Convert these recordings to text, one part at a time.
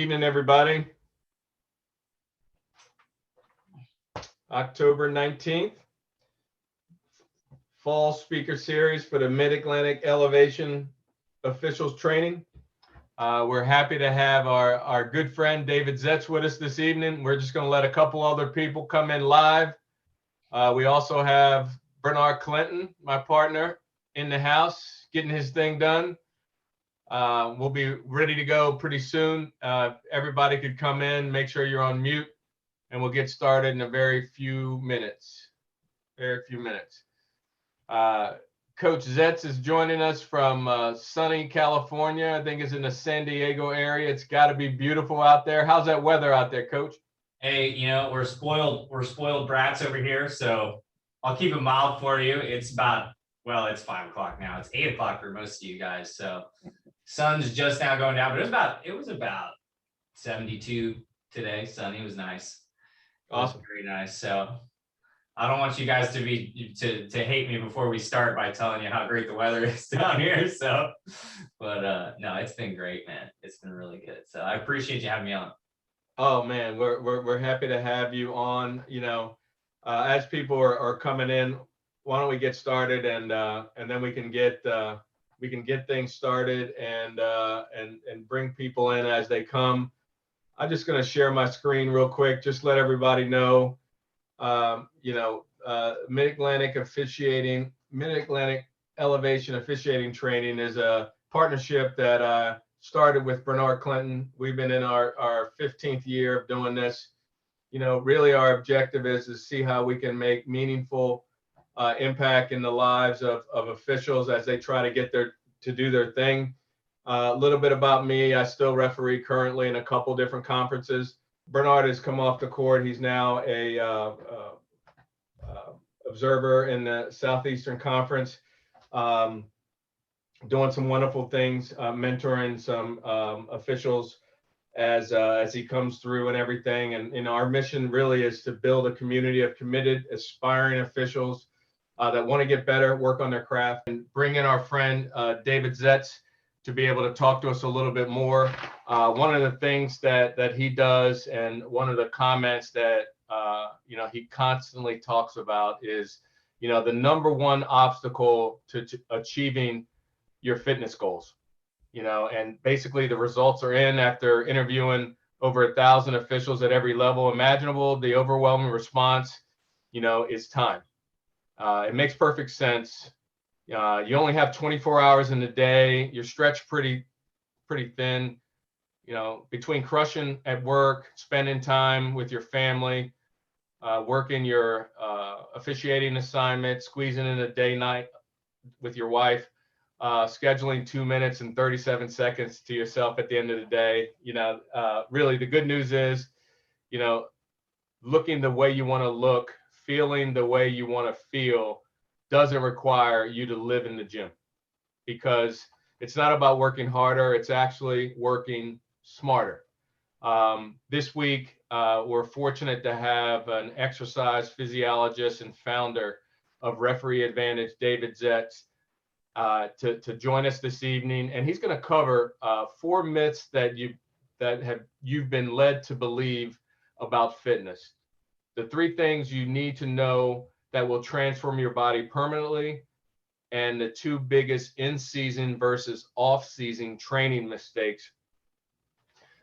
Evening, everybody. October 19th, fall speaker series for the Mid-Atlantic Elevation Officials Training. We're happy to have our good friend David Zetts with us this evening. We're just going to let a couple other people come in live. We also have Bernard Clinton, my partner, in the house, getting his thing done. We'll be ready to go pretty soon. Everybody could come in, make sure you're on mute, and we'll get started in a very few minutes. Coach Zetts is joining us from sunny California. I think it's in the San Diego area. It's got to be beautiful out there. How's that weather out there, Coach? Hey, we're spoiled brats over here, so I'll keep it mild for you. It's about, well, it's 5 o'clock now. It's 8 o'clock for most of you guys. So sun's just now going down, but it was about 72 today. Sunny. It was nice. Awesome. Very nice. So I don't want you guys to hate me before we start by telling you how great the weather is down here. So, but no, it's been great, man. It's been really good. So I appreciate you having me on. Oh man, we're happy to have you on. As people are coming in, why don't we get started and then we can get things started and bring people in as they come. I'm just going to share my screen real quick. Just let everybody know. Mid-Atlantic Elevation Officiating Training is a partnership that started with Bernard Clinton. We've been in our 15th year of doing this. Really our objective is to see how we can make meaningful impact in the lives of officials as they try to do their thing. A little bit about me. I still referee currently in a couple different conferences. Bernard has come off the court. He's now a observer in the Southeastern Conference, doing some wonderful things, mentoring some officials as he comes through and everything. And our mission really is to build a community of committed, aspiring officials that want to get better, work on their craft, and bring in our friend David Zetts to be able to talk to us a little bit more. One of the things that he does, and one of the comments that he constantly talks about is, the number one obstacle to achieving your fitness goals. And basically the results are in after interviewing over 1,000 officials at every level imaginable. The overwhelming response, is time. It makes perfect sense. You only have 24 hours in the day. You're stretched pretty thin, between crushing at work, spending time with your family, working your officiating assignment, squeezing in a day night with your wife, scheduling 2 minutes and 37 seconds to yourself at the end of the day. Really the good news is, looking the way you want to look, feeling the way you want to feel doesn't require you to live in the gym, because it's not about working harder. It's actually working smarter. This week, we're fortunate to have an exercise physiologist and founder of Referee Advantage, David Zetts, to join us this evening. And he's going to cover 4 myths that you've been led to believe about fitness. The 3 things you need to know that will transform your body permanently, and the 2 biggest in-season versus off-season training mistakes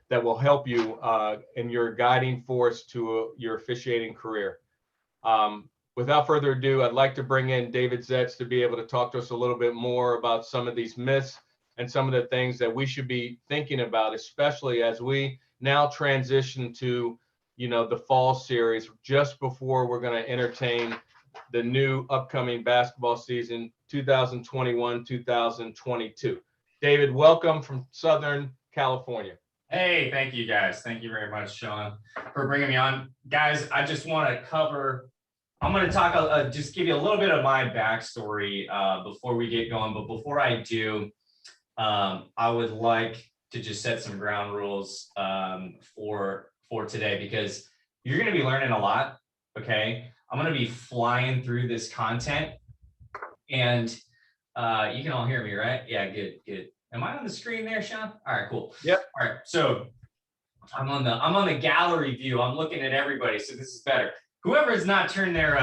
that will help you in your guiding force to your officiating career. Without further ado, I'd like to bring in David Zetts to be able to talk to us a little bit more about some of these myths and some of the things that we should be thinking about, especially as we now transition to, the fall series just before we're going to entertain the new upcoming basketball season, 2021-2022. David, welcome from Southern California. Hey, thank you guys. Thank you very much, Sean, for bringing me on. Guys, I just want to I'm going to talk, just give you a little bit of my backstory before we get going. But before I do, I would like to just set some ground rules for today, because you're going to be learning a lot. Okay. I'm going to be flying through this content, and you can all hear me, right? Yeah, good. Am I on the screen there, Sean? All right, cool. Yep. All right. So I'm on the gallery view. I'm looking at everybody, so this is better. Whoever has not turned their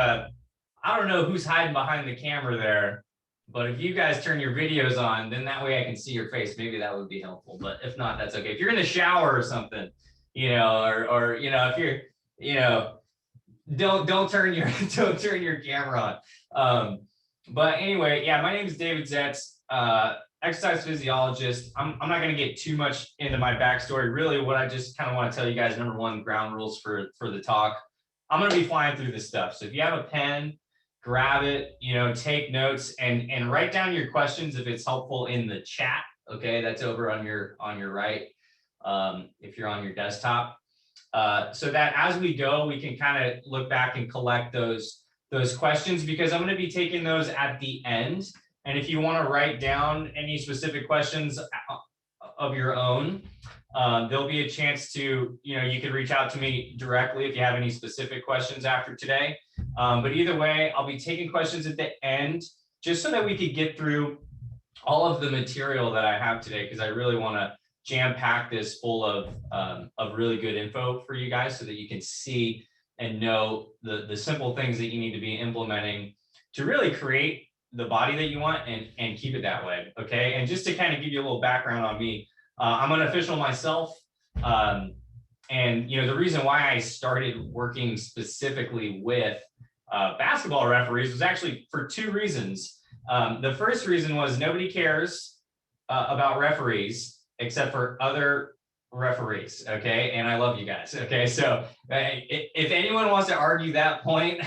I don't know who's hiding behind the camera there, but if you guys turn your videos on, then that way I can see your face. Maybe that would be helpful. But if not, that's okay. If you're in the shower or something, or if you're, don't turn your don't turn your camera on. But anyway, yeah, my name is David Zetts, exercise physiologist. I'm not going to get too much into my backstory. Really, what I just kind of want to tell you guys, number one, ground rules for the talk. I'm going to be flying through this stuff. So if you have a pen, grab it, take notes and write down your questions if it's helpful in the chat. Okay, that's over on your right. If you're on your desktop, so that as we go, we can kind of look back and collect those questions, because I'm going to be taking those at the end. And if you want to write down any specific questions of your own, there'll be a chance to, you can reach out to me directly if you have any specific questions after today. But either way, I'll be taking questions at the end, just so that we could get through all of the material that I have today, because I really want to jam pack this full of really good info for you guys, so that you can see and know the simple things that you need to be implementing to really create the body that you want and keep it that way. Okay. And just to kind of give you a little background on me, I'm an official myself. And the reason why I started working specifically with basketball referees was actually for two reasons. The first reason was nobody cares about referees except for other referees. Okay. And I love you guys. Okay. So if anyone wants to argue that point,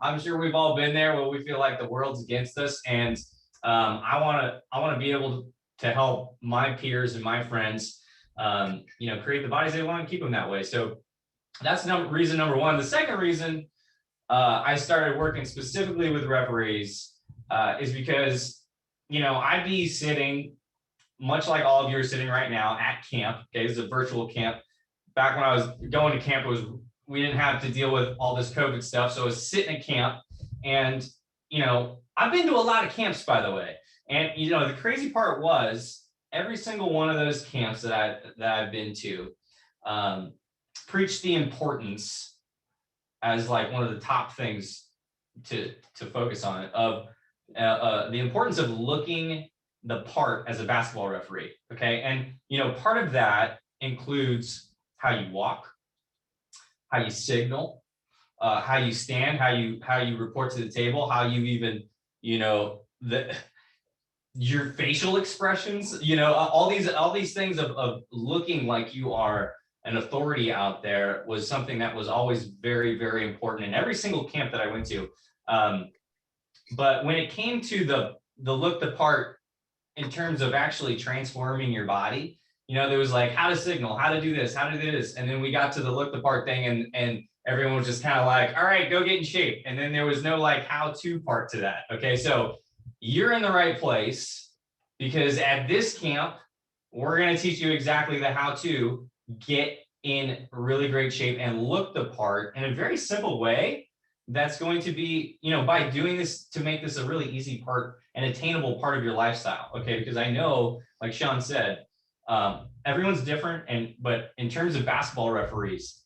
I'm sure we've all been there where we feel like the world's against us. And I want to be able to help my peers and my friends, create the bodies they want and keep them that way. So that's reason number one. The second reason I started working specifically with referees is because, I'd be sitting, much like all of you are sitting right now, at camp. Okay, this is a virtual camp. Back when I was going to camp, we didn't have to deal with all this COVID stuff. So I was sitting at camp, and I've been to a lot of camps, by the way. And the crazy part was every single one of those camps that I've been to preached the importance as like one of the top things to focus on of the importance of looking the part as a basketball referee. Okay. And, part of that includes how you walk, how you signal, how you stand, how you report to the table, how you even, your facial expressions, all these things of looking like you are an authority out there was something that was always very, very important in every single camp that I went to. But when it came to the look the part, in terms of actually transforming your body, there was like how to signal, how to do this, how to do this. And then we got to the look the part thing, and everyone was just kind of like, all right, go get in shape. And then there was no like how to part to that. Okay. So you're in the right place, because at this camp, we're going to teach you exactly the how to get in really great shape and look the part in a very simple way. That's going to be, by doing this, to make this a really easy part, an attainable part of your lifestyle. Okay. Because I know, like Sean said, everyone's different. But in terms of basketball referees,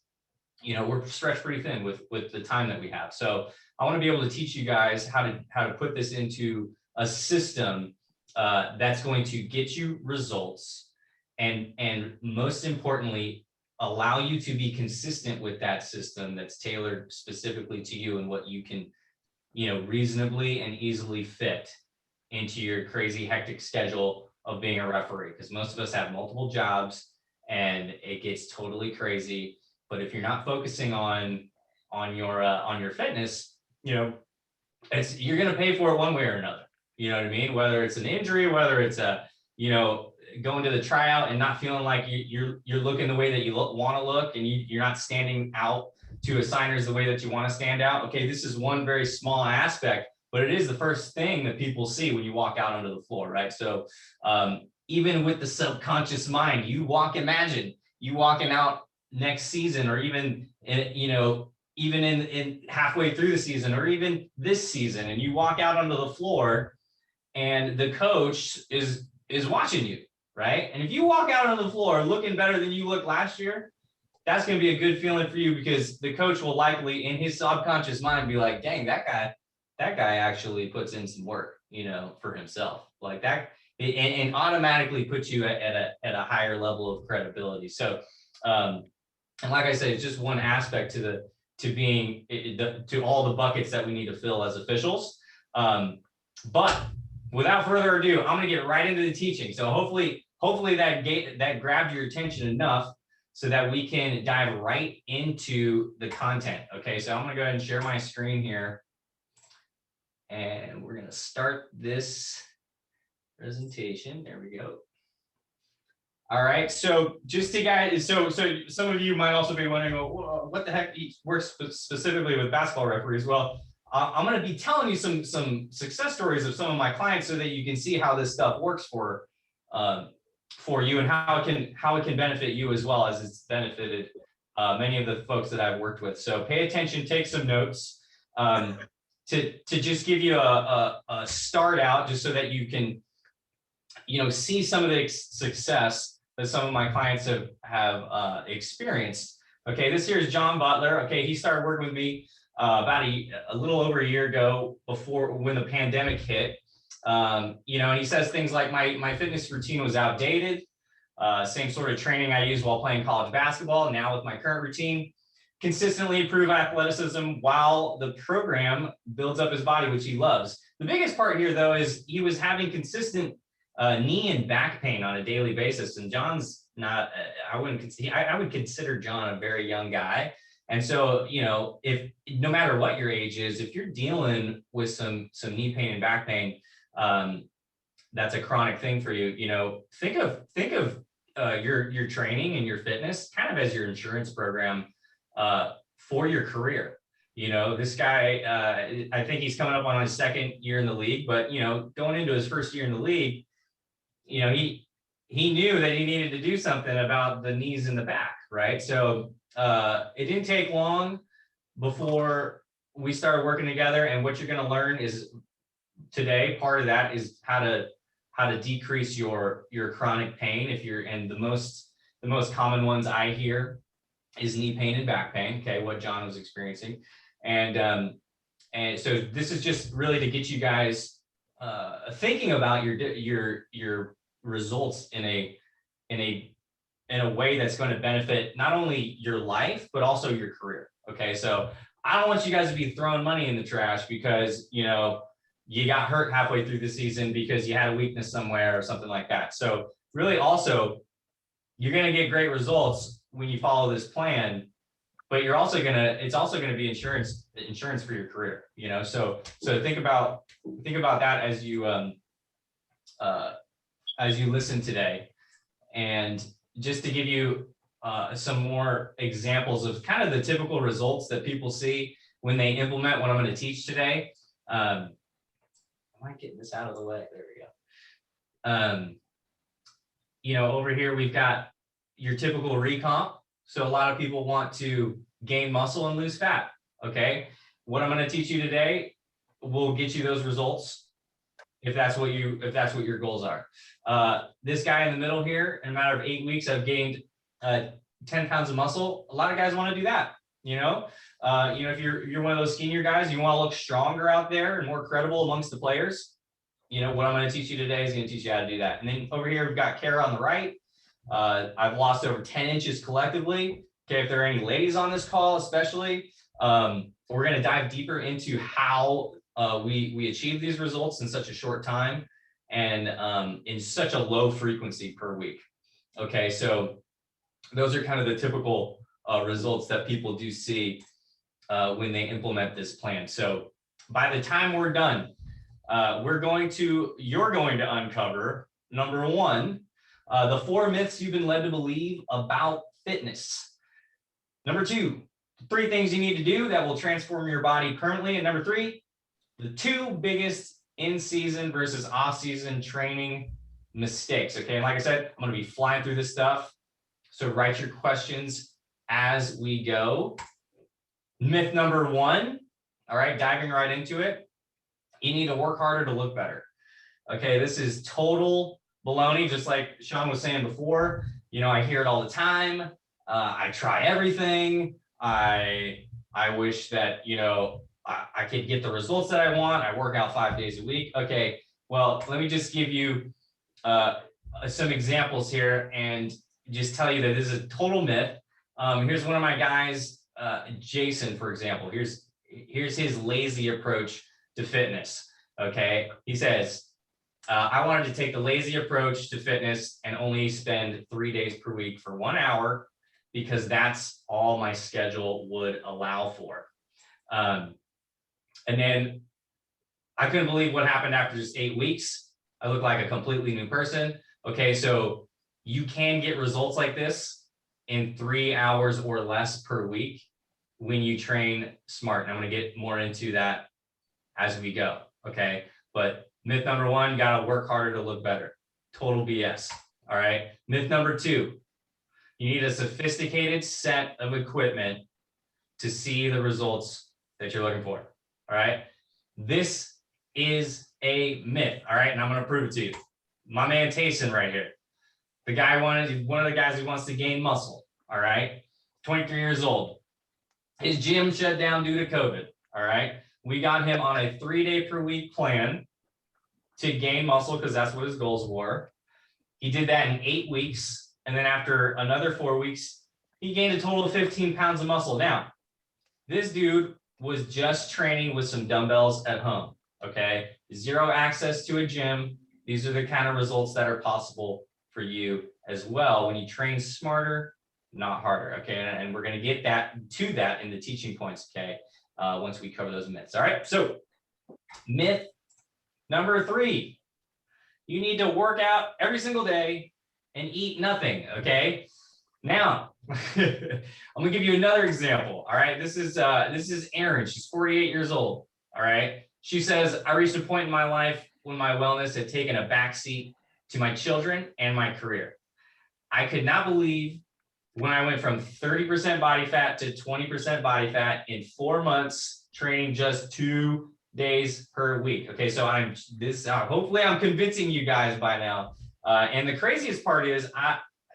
we're stretched pretty thin with the time that we have. So I want to be able to teach you guys how to put this into a system that's going to get you results, and most importantly, allow you to be consistent with that system that's tailored specifically to you and what you can, reasonably and easily fit into your crazy hectic schedule of being a referee. Because most of us have multiple jobs and it gets totally crazy. But if you're not focusing on your fitness, you're going to pay for it one way or another. You know what I mean? Whether it's an injury, whether it's going to the tryout and not feeling like you're looking the way that you want to look, and you're not standing out to assigners the way that you want to stand out. Okay, this is one very small aspect, but it is the first thing that people see when you walk out onto the floor, right? So even with the subconscious mind, imagine you walking out next season, or even in halfway through the season, or even this season, and you walk out onto the floor and the coach is watching you. right? And if you walk out on the floor looking better than you looked last year, that's going to be a good feeling for you, because the coach will likely in his subconscious mind be like, dang, that guy actually puts in some work, for himself, like that, and automatically puts you at a higher level of credibility. So, and like I said, it's just one aspect to all the buckets that we need to fill as officials. But without further ado, I'm going to get right into the teaching. So hopefully that grabbed your attention enough so that we can dive right into the content. Okay, so I'm going to go ahead and share my screen here, and we're going to start this presentation. There we go. All right, so just to guys, so some of you might also be wondering, well, what the heck works specifically with basketball referees? Well, I'm going to be telling you some success stories of some of my clients so that you can see how this stuff works for you, and how it can benefit you as well as it's benefited many of the folks that I've worked with. So pay attention, take some notes to just give you a start out, just so that you can see some of the success that some of my clients have experienced. Okay, this here is John Butler. Okay, he started working with me about a little over a year ago, when the pandemic hit. And he says things like, my fitness routine was outdated. Same sort of training I used while playing college basketball. Now with my current routine, consistently improve athleticism while the program builds up his body, which he loves. The biggest part here, though, is he was having consistent knee and back pain on a daily basis. And John's not, I would consider John a very young guy. And so, if no matter what your age is, if you're dealing with some knee pain and back pain, that's a chronic thing for you. Think of your training and your fitness kind of as your insurance program for your career. This guy, I think he's coming up on his second year in the league, but going into his first year in the league, he knew that he needed to do something about the knees and the back, right? So it didn't take long before we started working together. And what you're going to learn is today, part of that is how to decrease your chronic pain. And the most common ones I hear is knee pain and back pain. Okay, what John was experiencing, and so this is just really to get you guys thinking about your results in a way that's going to benefit not only your life but also your career. Okay, so I don't want you guys to be throwing money in the trash because you got hurt halfway through the season because you had a weakness somewhere or something like that. So really, also, you're going to get great results when you follow this plan, but it's also going to be insurance for your career. So think about that as you listen today. And just to give you some more examples of kind of the typical results that people see when they implement what I'm going to teach today. Am I getting this out of the way? There we go. Over here we've got your typical recomp. So a lot of people want to gain muscle and lose fat. Okay, what I'm going to teach you today will get you those results if that's what your goals are. This guy in the middle here, in a matter of 8 weeks, I've gained 10 pounds of muscle. A lot of guys want to do that. If you're one of those skinnier guys, you want to look stronger out there and more credible amongst the players. What I'm going to teach you today is going to teach you how to do that. And then over here, we've got Kara on the right. I've lost over 10 inches collectively. Okay, if there are any ladies on this call, especially, we're going to dive deeper into how we achieve these results in such a short time and in such a low frequency per week. Okay, so those are kind of the typical results that people do see when they implement this plan. So by the time we're done, you're going to uncover, number one, the 4 myths you've been led to believe about fitness. Number two, 3 things you need to do that will transform your body permanently. And number 3, the 2 biggest in-season versus off-season training mistakes. Okay, and like I said, I'm going to be flying through this stuff. So write your questions as we go. Myth number 1, all right, diving right into it. You need to work harder to look better. Okay, this is total baloney, just like Sean was saying before. You know, I hear it all the time. I try everything. I wish that, you know, I could get the results that I want. I work out 5 days a week. Okay, well, let me just give you some examples here and just tell you that this is a total myth. Here's one of my guys, Jason, for example. Here's his lazy approach to fitness. Okay, he says, I wanted to take the lazy approach to fitness and only spend 3 days per week for 1 hour because that's all my schedule would allow for. And then I couldn't believe what happened after just 8 weeks. I look like a completely new person. Okay, so you can get results like this in 3 hours or less per week when you train smart. And I'm going to get more into that as we go. Okay, but myth number one, you got to work harder to look better. Total BS. All right. Myth number two, you need a sophisticated set of equipment to see the results that you're looking for. All right. This is a myth. All right. And I'm going to prove it to you. My man Tayson right here. The guy one of the guys who wants to gain muscle. All right. 23 years old. His gym shut down due to COVID. All right. We got him on a 3-day per week plan to gain muscle because that's what his goals were. He did that in 8 weeks. And then after another 4 weeks, he gained a total of 15 pounds of muscle. Now, this dude was just training with some dumbbells at home. Okay. Zero access to a gym. These are the kind of results that are possible for you as well when you train smarter, not harder. Okay. And we're going to get to that in the teaching points. Okay. Once we cover those myths. All right. So myth number 3, you need to work out every single day and eat nothing. Okay. Now, I'm gonna give you another example. All right. This is Erin. She's 48 years old. All right. She says, I reached a point in my life when my wellness had taken a backseat to my children and my career. I could not believe when I went from 30% body fat to 20% body fat in 4 months, training just 2 days per week. Okay, so hopefully I'm convincing you guys by now. And the craziest part is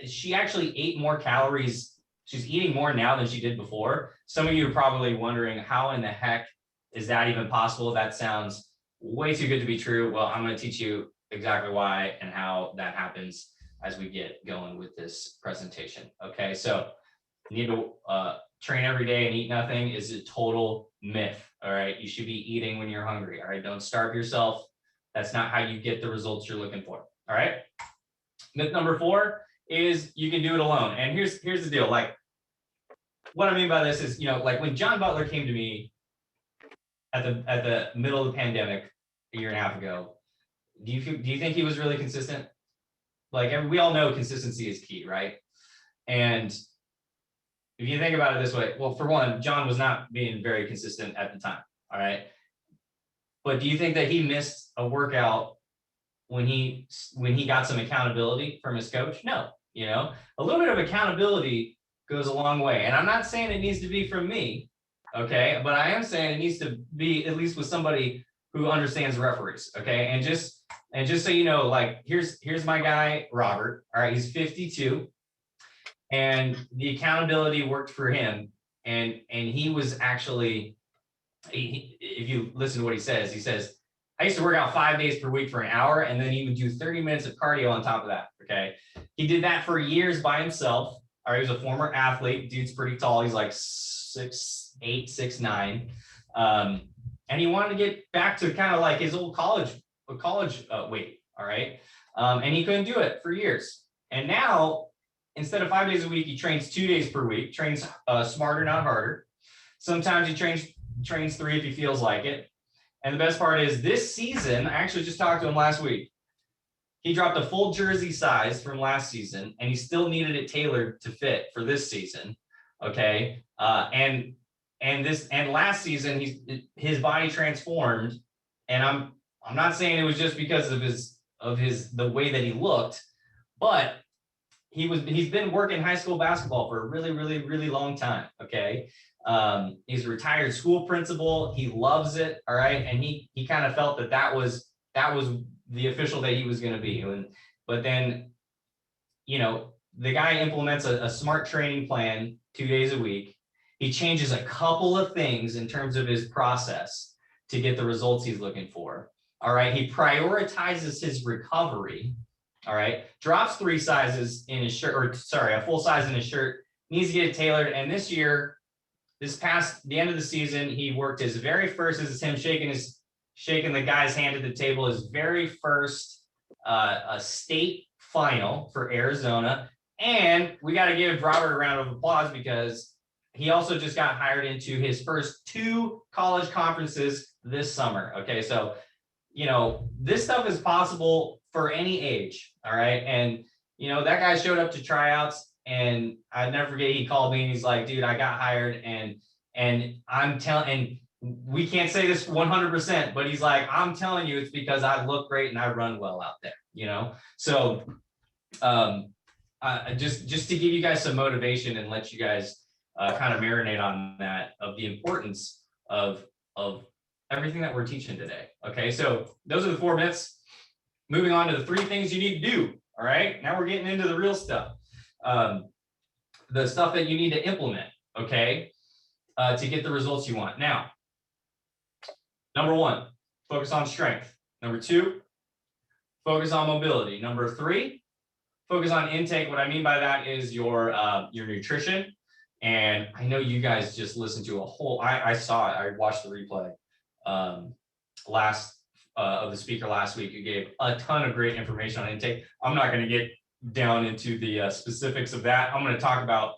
she actually ate more calories. She's eating more now than she did before. Some of you are probably wondering, how in the heck is that even possible? That sounds way too good to be true. Well, I'm going to teach you exactly why and how that happens as we get going with this presentation. Okay, so you need to train every day and eat nothing is a total myth. All right, you should be eating when you're hungry. All right, don't starve yourself. That's not how you get the results you're looking for. All right. Myth number 4 is you can do it alone. And here's the deal. Like, what I mean by this is, you know, like when John Butler came to me at the middle of the pandemic a year and a half ago, do you think he was really consistent? Like, we all know consistency is key, right? And if you think about it this way, well, for one, John was not being very consistent at the time. All right. But do you think that he missed a workout when he got some accountability from his coach? No. You know, a little bit of accountability goes a long way. And I'm not saying it needs to be from me. Okay. But I am saying it needs to be at least with somebody who understands referees. Okay. And just so you know, like, here's my guy, Robert. All right. He's 52. And the accountability worked for him. And he was actually, if you listen to what he says, I used to work out 5 days per week for an hour, and then he would do 30 minutes of cardio on top of that. Okay. He did that for years by himself. All right. He was a former athlete. Dude's pretty tall. He's like 6'8", 6'9". And he wanted to get back to kind of like his old college weight. All right. And he couldn't do it for years. And now, instead of 5 days a week, he trains 2 days per week, trains smarter, not harder. Sometimes he trains 3 if he feels like it. And the best part is this season, I actually just talked to him last week. He dropped a full jersey size from last season, and he still needed it tailored to fit for this season. Okay. And last season, his body transformed. And I'm not saying it was just because of the way that he looked, but he's been working high school basketball for a really, really, really long time. Okay. He's a retired school principal. He loves it. All right. And he kind of felt that was the official that he was going to be. But then, the guy implements a smart training plan 2 days a week. He changes a couple of things in terms of his process to get the results he's looking for. All right. He prioritizes his recovery. All right. Drops 3 sizes in his shirt, a full size in his shirt, needs to get it tailored. And this year, the end of the season, he worked his very first, this is him shaking the guy's hand at the table, his very first a state final for Arizona. And we got to give Robert a round of applause because he also just got hired into his first 2 college conferences this summer. Okay, so this stuff is possible for any age. All right, and that guy showed up to tryouts, and I never forget, he called me and he's like, dude, I got hired, and I'm telling, and we can't say this 100%, but he's like, I'm telling you, it's because I look great and I run well out there. So just to give you guys some motivation and let you guys kind of marinate on that, of the importance of everything that we're teaching today. Okay, so those are the 4 myths. Moving on to the 3 things you need to do. All right, now we're getting into the real stuff, the stuff that you need to implement. Okay, to get the results you want. Now, number 1, focus on strength. Number 2, focus on mobility. Number 3, focus on intake. What I mean by that is your nutrition. And I know you guys just listened to I saw it. I watched the replay of the speaker last week. You gave a ton of great information on intake. I'm not going to get down into the specifics of that. I'm going to talk about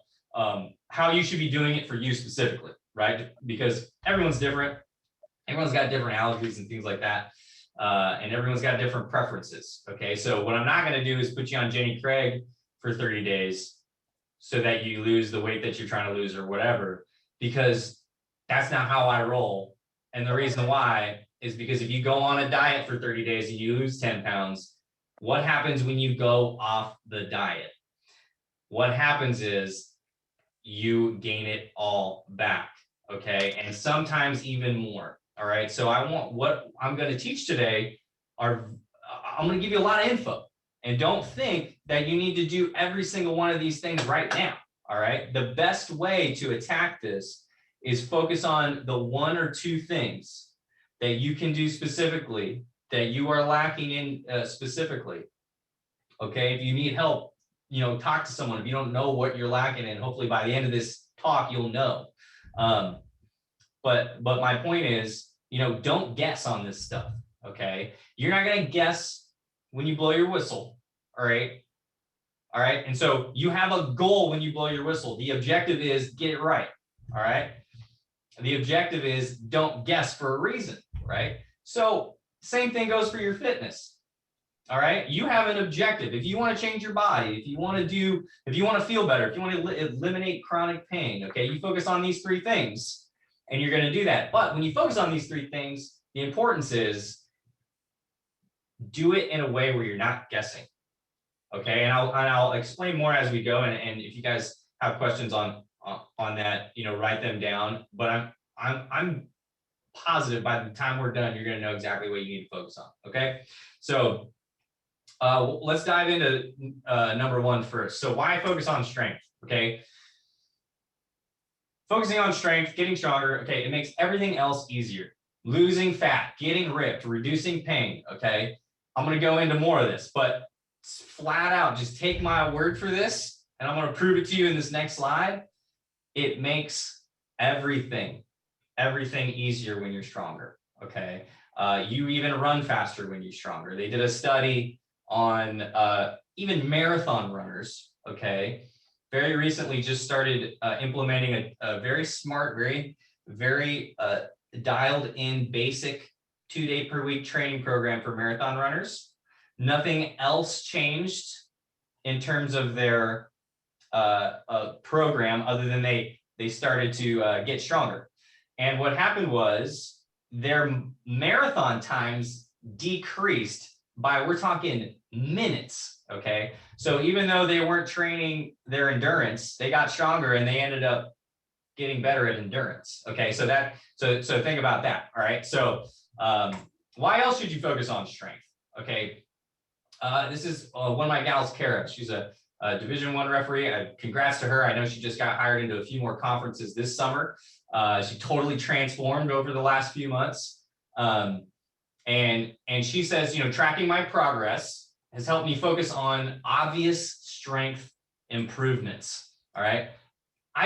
how you should be doing it for you specifically, right? Because everyone's different. Everyone's got different allergies and things like that. And everyone's got different preferences. Okay, so what I'm not going to do is put you on Jenny Craig for 30 days so that you lose the weight that you're trying to lose or whatever, because that's not how I roll. And the reason why is because if you go on a diet for 30 days and you lose 10 pounds, what happens when you go off the diet? What happens is you gain it all back. Okay, and sometimes even more. All right, so what I'm going to teach today I'm going to give you a lot of info, and don't think that you need to do every single one of these things right now. All right, the best way to attack this is focus on the 1 or 2 things that you can do specifically, that you are lacking in specifically. Okay, if you need help, talk to someone. If you don't know what you're lacking in, hopefully by the end of this talk, you'll know. But my point is, don't guess on this stuff. Okay, you're not going to guess when you blow your whistle. All right. And so you have a goal when you blow your whistle. The objective is get it right. All right. The objective is don't guess for a reason. Right. So same thing goes for your fitness. All right. You have an objective. If you want to change your body, if you want to feel better, if you want to eliminate chronic pain, okay, you focus on these 3 things and you're going to do that. But when you focus on these 3 things, the importance is do it in a way where you're not guessing. Okay. And I'll explain more as we go. And if you guys have questions on that, write them down. But I'm positive by the time we're done, you're going to know exactly what you need to focus on. Okay. So let's dive into number 1 first. So why focus on strength? Okay. Focusing on strength, getting stronger. Okay. It makes everything else easier. Losing fat, getting ripped, reducing pain. Okay. I'm going to go into more of this, but flat out, just take my word for this. And I'm going to prove it to you in this next slide. It makes everything easier when you're stronger. Okay. You even run faster when you're stronger. They did a study on even marathon runners. Okay. Very recently just started implementing a very smart, very dialed in basic 2-day per week training program for marathon runners. Nothing else changed in terms of their program other than they started to get stronger. And what happened was their marathon times decreased by, we're talking minutes. Okay. So even though they weren't training their endurance, they got stronger and they ended up getting better at endurance. Okay. So think about that. All right. So why else should you focus on strength? Okay. This is one of my gals, Kara. She's a Division I referee. Congrats to her. I know she just got hired into a few more conferences this summer. She totally transformed over the last few months. And she says, tracking my progress has helped me focus on obvious strength improvements. All right.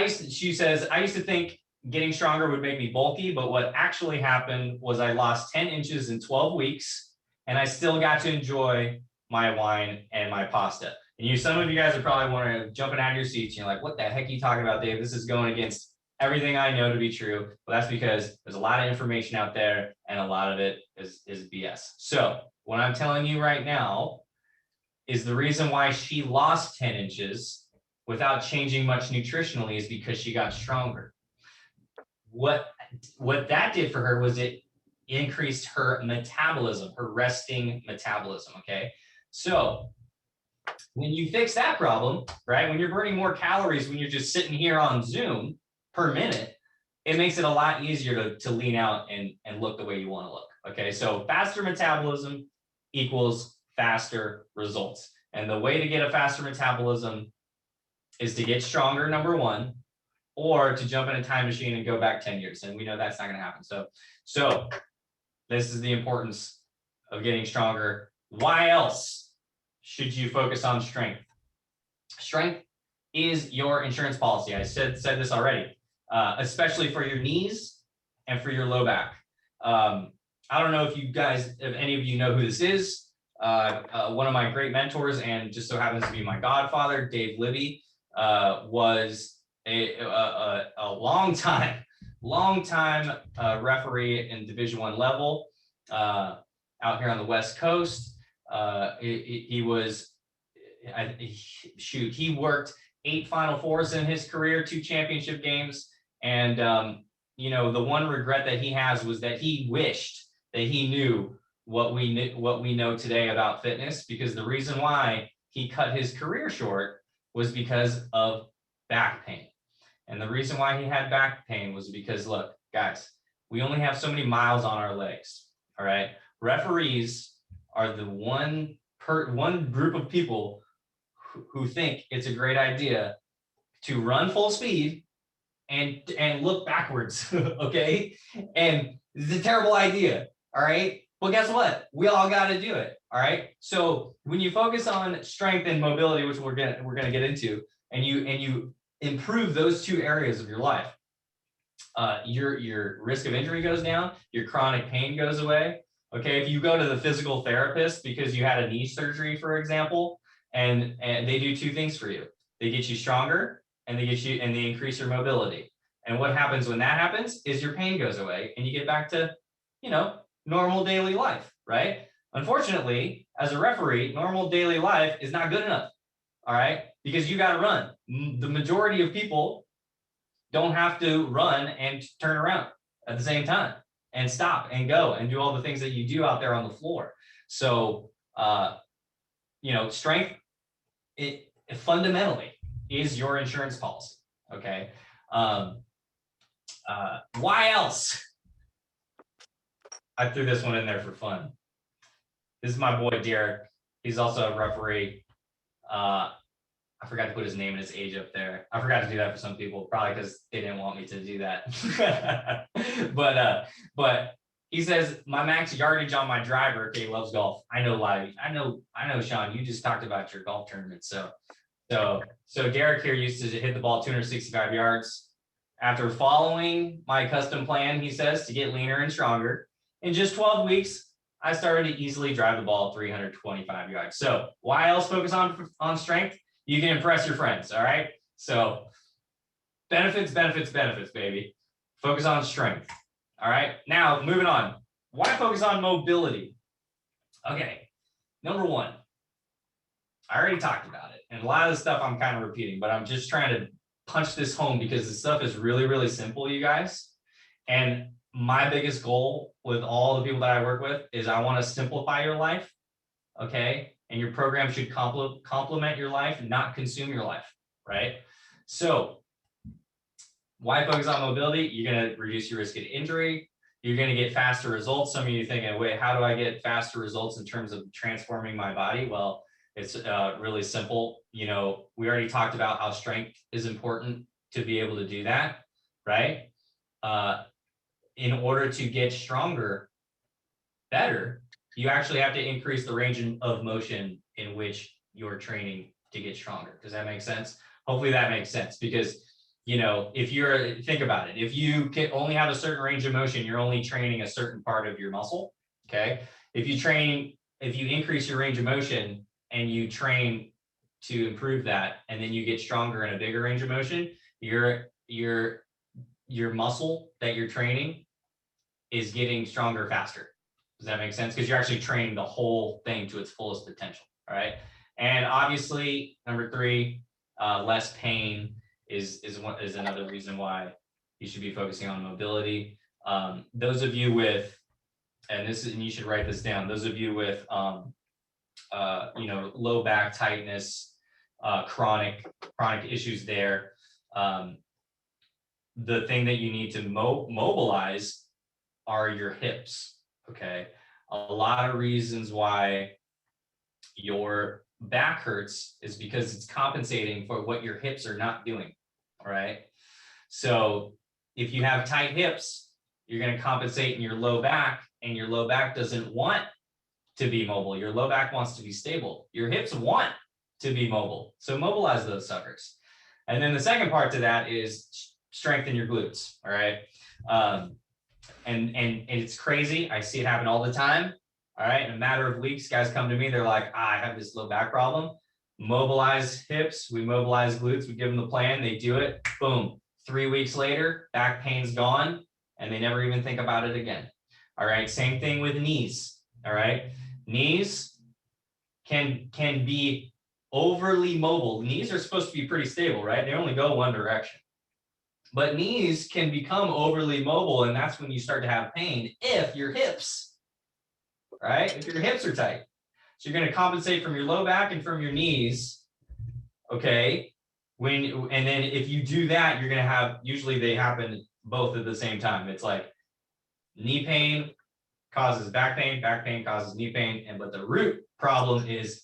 She says, I used to think getting stronger would make me bulky, but what actually happened was I lost 10 inches in 12 weeks, and I still got to enjoy my wine and my pasta. And some of you guys are probably wondering, jumping out of your seats, you're like, what the heck are you talking about, Dave? This is going against everything I know to be true. Well, that's because there's a lot of information out there, and a lot of it is BS. So what I'm telling you right now is the reason why she lost 10 inches without changing much nutritionally is because she got stronger. What that did for her was it increased her metabolism, her resting metabolism, okay? So when you fix that problem, right, when you're burning more calories when you're just sitting here on Zoom per minute, it makes it a lot easier to lean out and look the way you want to look, okay? So faster metabolism equals faster results. And the way to get a faster metabolism is to get stronger, number one, or to jump in a time machine and go back 10 years. And we know that's not going to happen. So this is the importance of getting stronger. Why else should you focus on strength? Strength is your insurance policy. I said this already, especially for your knees and for your low back. I don't know if any of you know who this is. One of my great mentors, and just so happens to be my godfather, Dave Libby, was a long time referee in Division I level out here on the West Coast. He worked 8 Final Fours in his career, 2 championship games, and the one regret that he has was that he wished that he knew what we know today about fitness, because the reason why he cut his career short was because of back pain. And the reason why he had back pain was because, look, guys, we only have so many miles on our legs. All right. Referees are the one group of people who think it's a great idea to run full speed and look backwards. Okay. And it's a terrible idea. All right. But guess what? We all got to do it. All right. So when you focus on strength and mobility, which we're gonna get into, and you improve those 2 areas of your life, your risk of injury goes down, your chronic pain goes away. Okay. If you go to the physical therapist because you had a knee surgery, for example, and they do 2 things for you. They get you stronger and they increase your mobility. And what happens when that happens is your pain goes away and you get back to, normal daily life, right? Unfortunately, as a referee, normal daily life is not good enough, all right? Because you got to run. The majority of people don't have to run and turn around at the same time and stop and go and do all the things that you do out there on the floor. So, strength, it fundamentally is your insurance policy, okay? Why else? I threw this one in there for fun. This is my boy, Derek. He's also a referee. I forgot to put his name and his age up there. I forgot to do that for some people, probably because they didn't want me to do that. But he says, my max yardage on my driver, okay, he loves golf. I know, Sean, you just talked about your golf tournament. So Derek here used to hit the ball 265 yards. After following my custom plan, he says, to get leaner and stronger, in just 12 weeks, I started to easily drive the ball 325 yards. So why else focus on strength? You can impress your friends, all right? So benefits, baby. Focus on strength, all right? Now, moving on. Why focus on mobility? Okay, number 1, I already talked about it. And a lot of the stuff I'm kind of repeating, but I'm just trying to punch this home because this stuff is really, really simple, you guys. And my biggest goal with all the people that I work with is I want to simplify your life, okay? And your program should complement your life, not consume your life, right? So why focus on mobility? You're going to reduce your risk of injury. you're going to get faster results. Some of you thinking, wait, how do I get faster results in terms of transforming my body? Well, it's really simple. You know, we already talked about how strength is important to be able to do that, right? In order to get stronger, better, you actually have to increase the range of motion in which you're training to get stronger. Does that make sense? Hopefully that makes sense, because, you know, if you're, think about it, if you can only have a certain range of motion, you're only training a certain part of your muscle. Okay. If you increase your range of motion and you train to improve that, and then you get stronger in a bigger range of motion, your muscle that you're training is getting stronger faster. Does that make sense? Because you're actually training the whole thing to its fullest potential. All right. And obviously, number 3, less pain is another reason why you should be focusing on mobility. Those of you with, and you should write this down, those of you with you know, low back tightness, chronic issues there, the thing that you need to mobilize are your hips. Okay. A lot of reasons why your back hurts is because it's compensating for what your hips are not doing. All right. So if you have tight hips, you're going to compensate in your low back, and your low back doesn't want to be mobile. Your low back wants to be stable. Your hips want to be mobile. So mobilize those suckers. And then the second part to that is strengthen your glutes. All right. And it's crazy. I see it happen all the time. All right. In a matter of weeks, guys come to me. They're like, I have this low back problem. Mobilize hips. We mobilize glutes. We give them the plan. They do it. Boom. 3 weeks later, back pain's gone, and they never even think about it again. All right. Same thing with knees. All right. Knees can be overly mobile. Knees are supposed to be pretty stable, right? They only go one direction. But knees can become overly mobile, and that's when you start to have pain if your hips, right? If your hips are tight. So you're going to compensate from your low back and from your knees, okay? And then if you do that, you're going to have, usually they happen both at the same time. It's like knee pain causes back pain causes knee pain, but the root problem is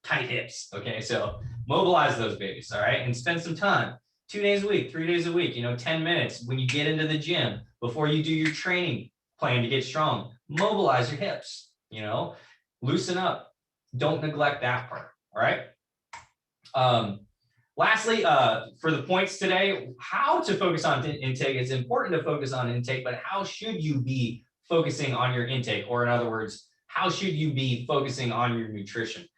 tight hips, okay? So mobilize those babies, all right? And spend some time. 2 days a week, 3 days a week, 10 minutes when you get into the gym, before you do your training plan to get strong, mobilize your hips, loosen up. Don't neglect that part. All right. Lastly, for the points today, how to focus on intake. It's important to focus on intake, but how should you be focusing on your intake? Or in other words, how should you be focusing on your nutrition?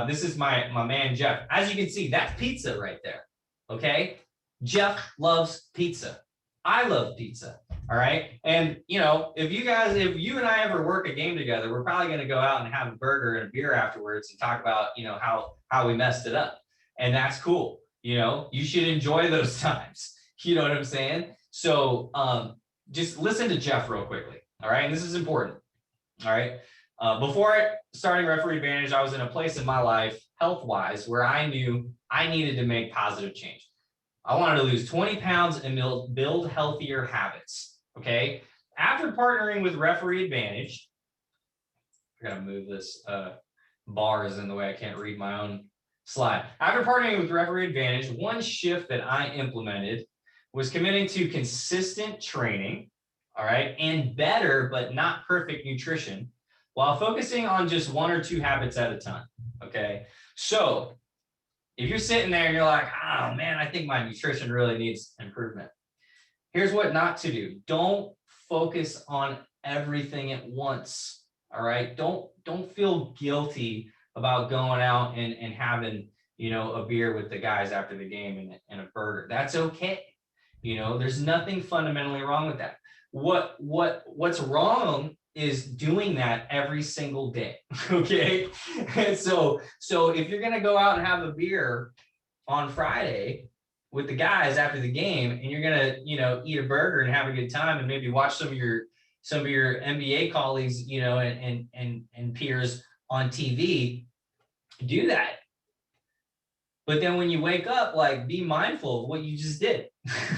This is my man, Jeff. As you can see, that's pizza right there. Okay. Jeff loves pizza. I love pizza. All right. And if you and I ever work a game together, we're probably going to go out and have a burger and a beer afterwards and talk about, how we messed it up. And that's cool. You should enjoy those times. You know what I'm saying? So just listen to Jeff real quickly. All right. And this is important. All right. Before starting Referee Advantage, I was in a place in my life, health-wise, where I knew I needed to make positive change. I wanted to lose 20 pounds and build healthier habits. Okay. After partnering with Referee Advantage, I gotta move this bar is in the way. I can't read my own slide. After partnering with Referee Advantage, one shift that I implemented was committing to consistent training, all right, and better but not perfect nutrition, while focusing on just 1 or 2 habits at a time. Okay. So if you're sitting there and you're like, oh man, I think my nutrition really needs improvement. Here's what not to do. Don't focus on everything at once. All right. Don't feel guilty about going out and having, a beer with the guys after the game and a burger. That's okay. There's nothing fundamentally wrong with that. What's wrong is doing that every single day. Okay. And so if you're going to go out and have a beer on Friday with the guys after the game, and you're going to, eat a burger and have a good time and maybe watch some of your NBA colleagues, and peers on TV, do that. But then when you wake up, be mindful of what you just did.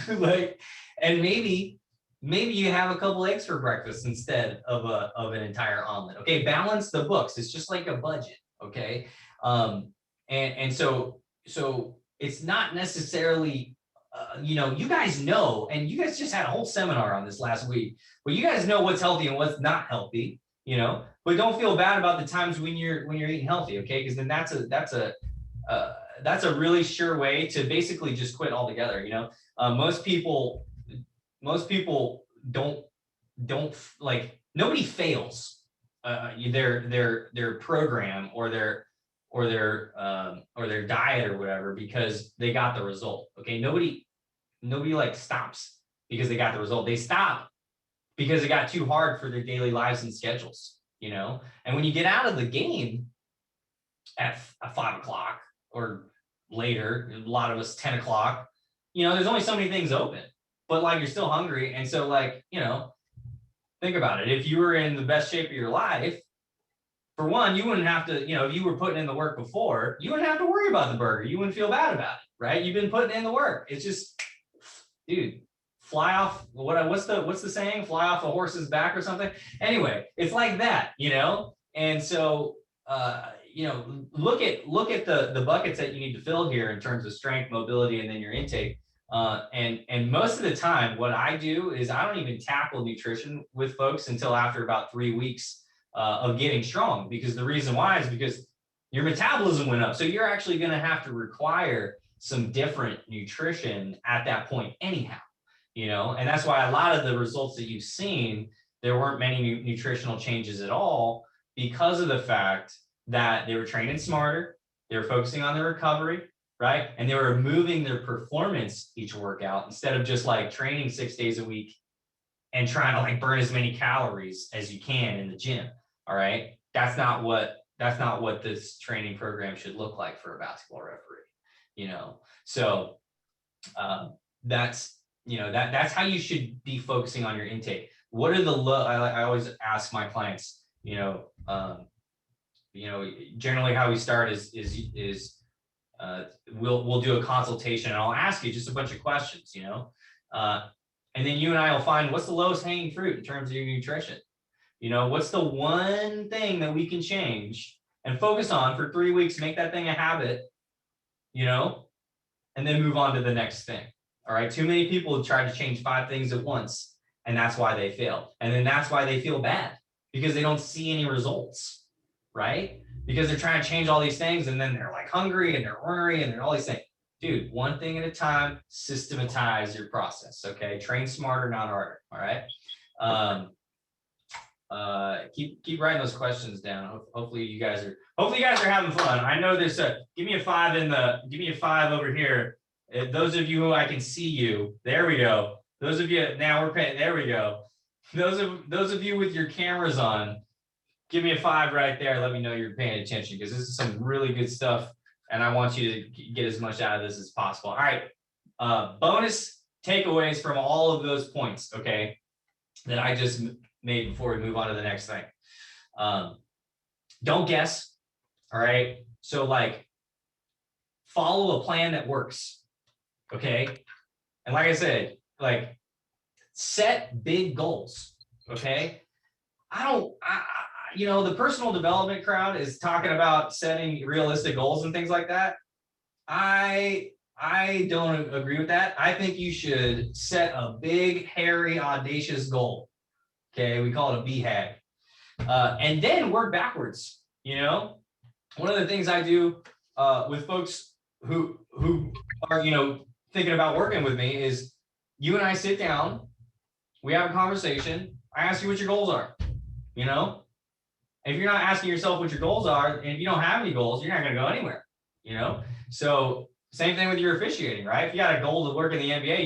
And maybe maybe you have a couple eggs for breakfast instead of an entire omelet. Okay, balance the books. It's just like a budget. Okay, and so it's not necessarily you guys know, and you guys just had a whole seminar on this last week, but you guys know what's healthy and what's not healthy. But don't feel bad about the times when you're eating healthy. Okay, because then that's a really sure way to basically just quit altogether. Most people don't like, nobody fails their program or their diet or whatever because they got the result. Okay, nobody like stops because they got the result. They stop because it got too hard for their daily lives and schedules. And when you get out of the game at 5 o'clock or later, a lot of us 10 o'clock, there's only so many things open, but like you're still hungry. And so like, think about it. If you were in the best shape of your life, for one, you wouldn't have to, if you were putting in the work before, you wouldn't have to worry about the burger. You wouldn't feel bad about it, right? You've been putting in the work. It's just, dude, fly off. What's the saying? Fly off a horse's back or something. Anyway, it's like that, And so, look at the buckets that you need to fill here in terms of strength, mobility, and then your intake. And most of the time, what I do is I don't even tackle nutrition with folks until after about 3 weeks of getting strong, because the reason why is because your metabolism went up. So you're actually going to have to require some different nutrition at that point anyhow, and that's why a lot of the results that you've seen, there weren't many nutritional changes at all, because of the fact that they were training smarter, they were focusing on their recovery, right? And they were moving their performance each workout instead of just like training 6 days a week and trying to like burn as many calories as you can in the gym. All right. That's not what this training program should look like for a basketball referee, So that's how you should be focusing on your intake. What are the I always ask my clients, generally how we start is we'll do a consultation and I'll ask you just a bunch of questions, and then you and I will find what's the lowest hanging fruit in terms of your nutrition. What's the one thing that we can change and focus on for 3 weeks, make that thing a habit, and then move on to the next thing. All right. Too many people try to change 5 things at once, and that's why they fail. And then that's why they feel bad, because they don't see any results, right? Because they're trying to change all these things, and then they're like hungry and they're ornery and they're all these things. Dude, one thing at a time, systematize your process. Okay. Train smarter, not harder. All right. Keep writing those questions down. Hopefully you guys are having fun. I know there's give me a 5 over here. Those of you who I can see you, there we go. Those of you now we're paying, there we go. Those of you with your cameras on, give me a 5 right there. Let me know you're paying attention, because this is some really good stuff and I want you to get as much out of this as possible. All right. Bonus takeaways from all of those points, okay, that I just made before we move on to the next thing. Don't guess. All right. So like, follow a plan that works. Okay. And like I said, like, set big goals. Okay. The personal development crowd is talking about setting realistic goals and things like that. I don't agree with that. I think you should set a big, hairy, audacious goal. Okay, we call it a BHAG. And then work backwards. One of the things I do with folks who are, thinking about working with me is, you and I sit down, we have a conversation, I ask you what your goals are, If you're not asking yourself what your goals are, and if you don't have any goals, you're not going to go anywhere, So same thing with your officiating, right? If you got a goal to work in the NBA,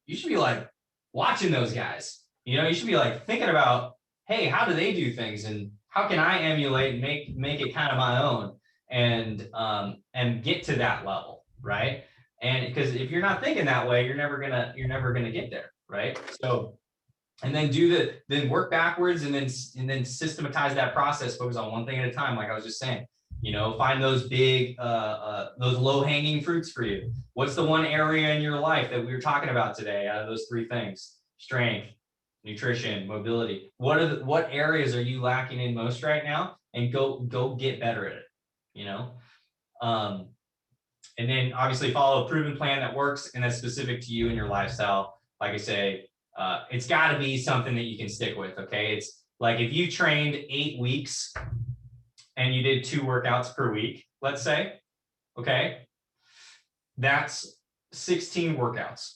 you should be like watching those guys. You should be like thinking about, hey, how do they do things, and how can I emulate and make it kind of my own, and get to that level, right? And because if you're not thinking that way, you're never gonna get there, right? So, and then work backwards, and then systematize that process. Focus on one thing at a time, like I was just saying. Find those big, those low-hanging fruits for you. What's the one area in your life that we were talking about today out of those 3 things? Strength, nutrition, mobility. What areas are you lacking in most right now? And go get better at it, you know? And then obviously follow a proven plan that works and that's specific to you and your lifestyle. Like I say, it's got to be something that you can stick with. Okay. It's like if you trained 8 weeks and you did 2 workouts per week, let's say, okay, that's 16 workouts.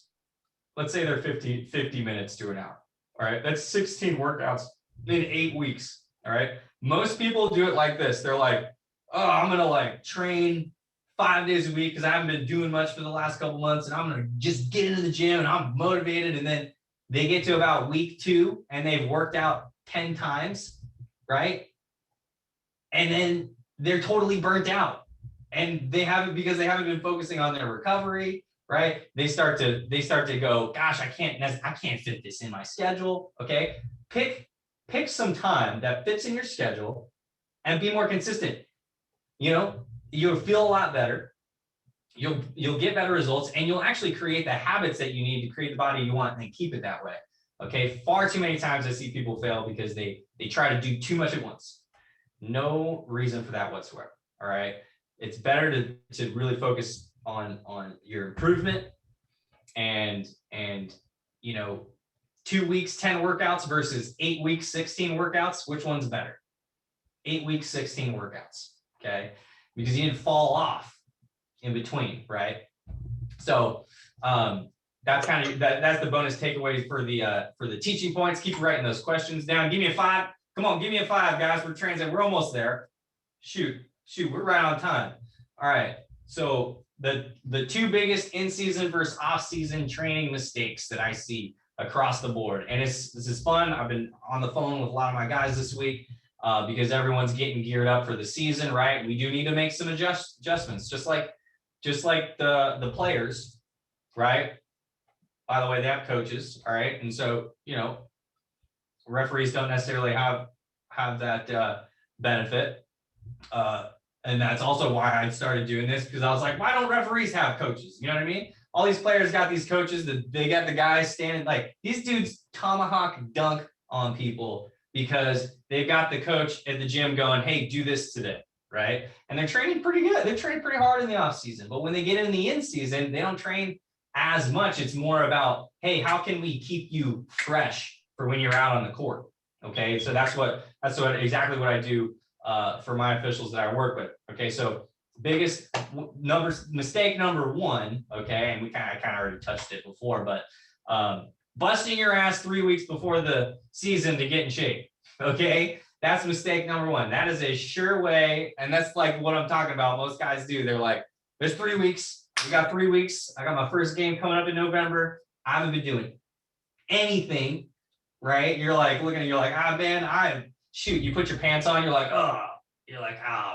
Let's say they're 50 minutes to an hour. All right. That's 16 workouts in 8 weeks. All right. Most people do it like this. They're like, oh, I'm going to like train 5 days a week because I haven't been doing much for the last couple months, and I'm going to just get into the gym and I'm motivated. And then they get to about week 2 and they've worked out 10 times, right? And then they're totally burnt out, and they haven't, because they haven't been focusing on their recovery, right? They start to go, gosh, I can't fit this in my schedule. Okay. Pick some time that fits in your schedule and be more consistent. You know, you'll feel a lot better. You'll get better results, and you'll actually create the habits that you need to create the body you want and keep it that way. Okay. Far too many times I see people fail because they try to do too much at once. No reason for that whatsoever. All right. It's better to really focus on your improvement and 2 weeks, 10 workouts versus 8 weeks, 16 workouts. Which one's better? 8 weeks, 16 workouts. Okay. Because you didn't fall off in between, right? So that's kind of that's the bonus takeaway for the teaching points. Keep writing those questions down. Give me a 5. Come on, give me a 5, guys. We're transiting. We're almost there. Shoot, we're right on time. All right. So the 2 biggest in-season versus off-season training mistakes that I see across the board, and this is fun. I've been on the phone with a lot of my guys this week because everyone's getting geared up for the season, right? We do need to make some adjustments, just like the players, right? By the way, they have coaches, all right, and so referees don't necessarily have that benefit. And that's also why I started doing this, because I was like, why don't referees have coaches? You know what I mean? All these players got these coaches that they got the guys standing, like these dudes tomahawk dunk on people because they've got the coach at the gym going, hey, do this today, right? And they're training pretty good. They're training pretty hard in the off season, but when they get in the in season, they don't train as much. It's more about, hey, how can we keep you fresh for when you're out on the court? Okay, so that's exactly what I do for my officials that I work with. Okay, so biggest mistake number 1, okay, and I kind of already touched it before, but busting your ass 3 weeks before the season to get in shape. Okay, that's mistake number 1. That is a sure way, and that's like what I'm talking about. Most guys do. They're like, there's 3 weeks. We got 3 weeks. I got my first game coming up in November. I haven't been doing anything, right? You're like looking, you're like, man, you put your pants on, you're like, oh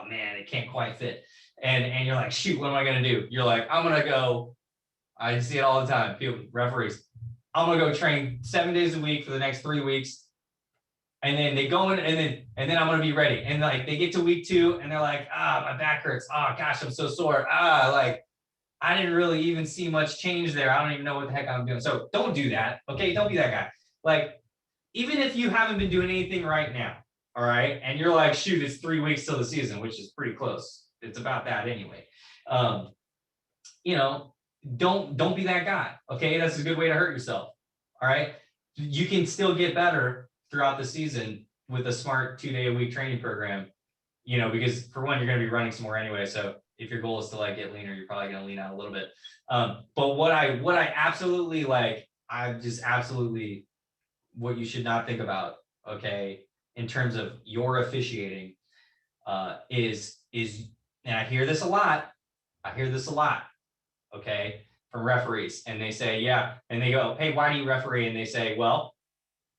man, it can't quite fit. And you're like, shoot, what am I going to do? You're like, I'm going to go. I see it all the time. People, referees, I'm going to go train 7 days a week for the next 3 weeks. And then they go in and then I'm going to be ready. And like, they get to week 2 and they're like, my back hurts. Oh gosh, I'm so sore. Like I didn't really even see much change there. I don't even know what the heck I'm doing. So don't do that. Okay. Don't be that guy. Like, even if you haven't been doing anything right now, all right, and you're like, shoot, it's 3 weeks till the season, which is pretty close. It's about that anyway. Don't be that guy. Okay, that's a good way to hurt yourself. All right, you can still get better throughout the season with a smart 2-day-a-week training program. Because for one, you're going to be running some more anyway. So if your goal is to like get leaner, you're probably going to lean out a little bit. But what I absolutely like, what you should not think about, okay, in terms of your officiating, is, and I hear this a lot, okay, from referees, and they say, yeah, and they go, hey, why do you referee? And they say, well,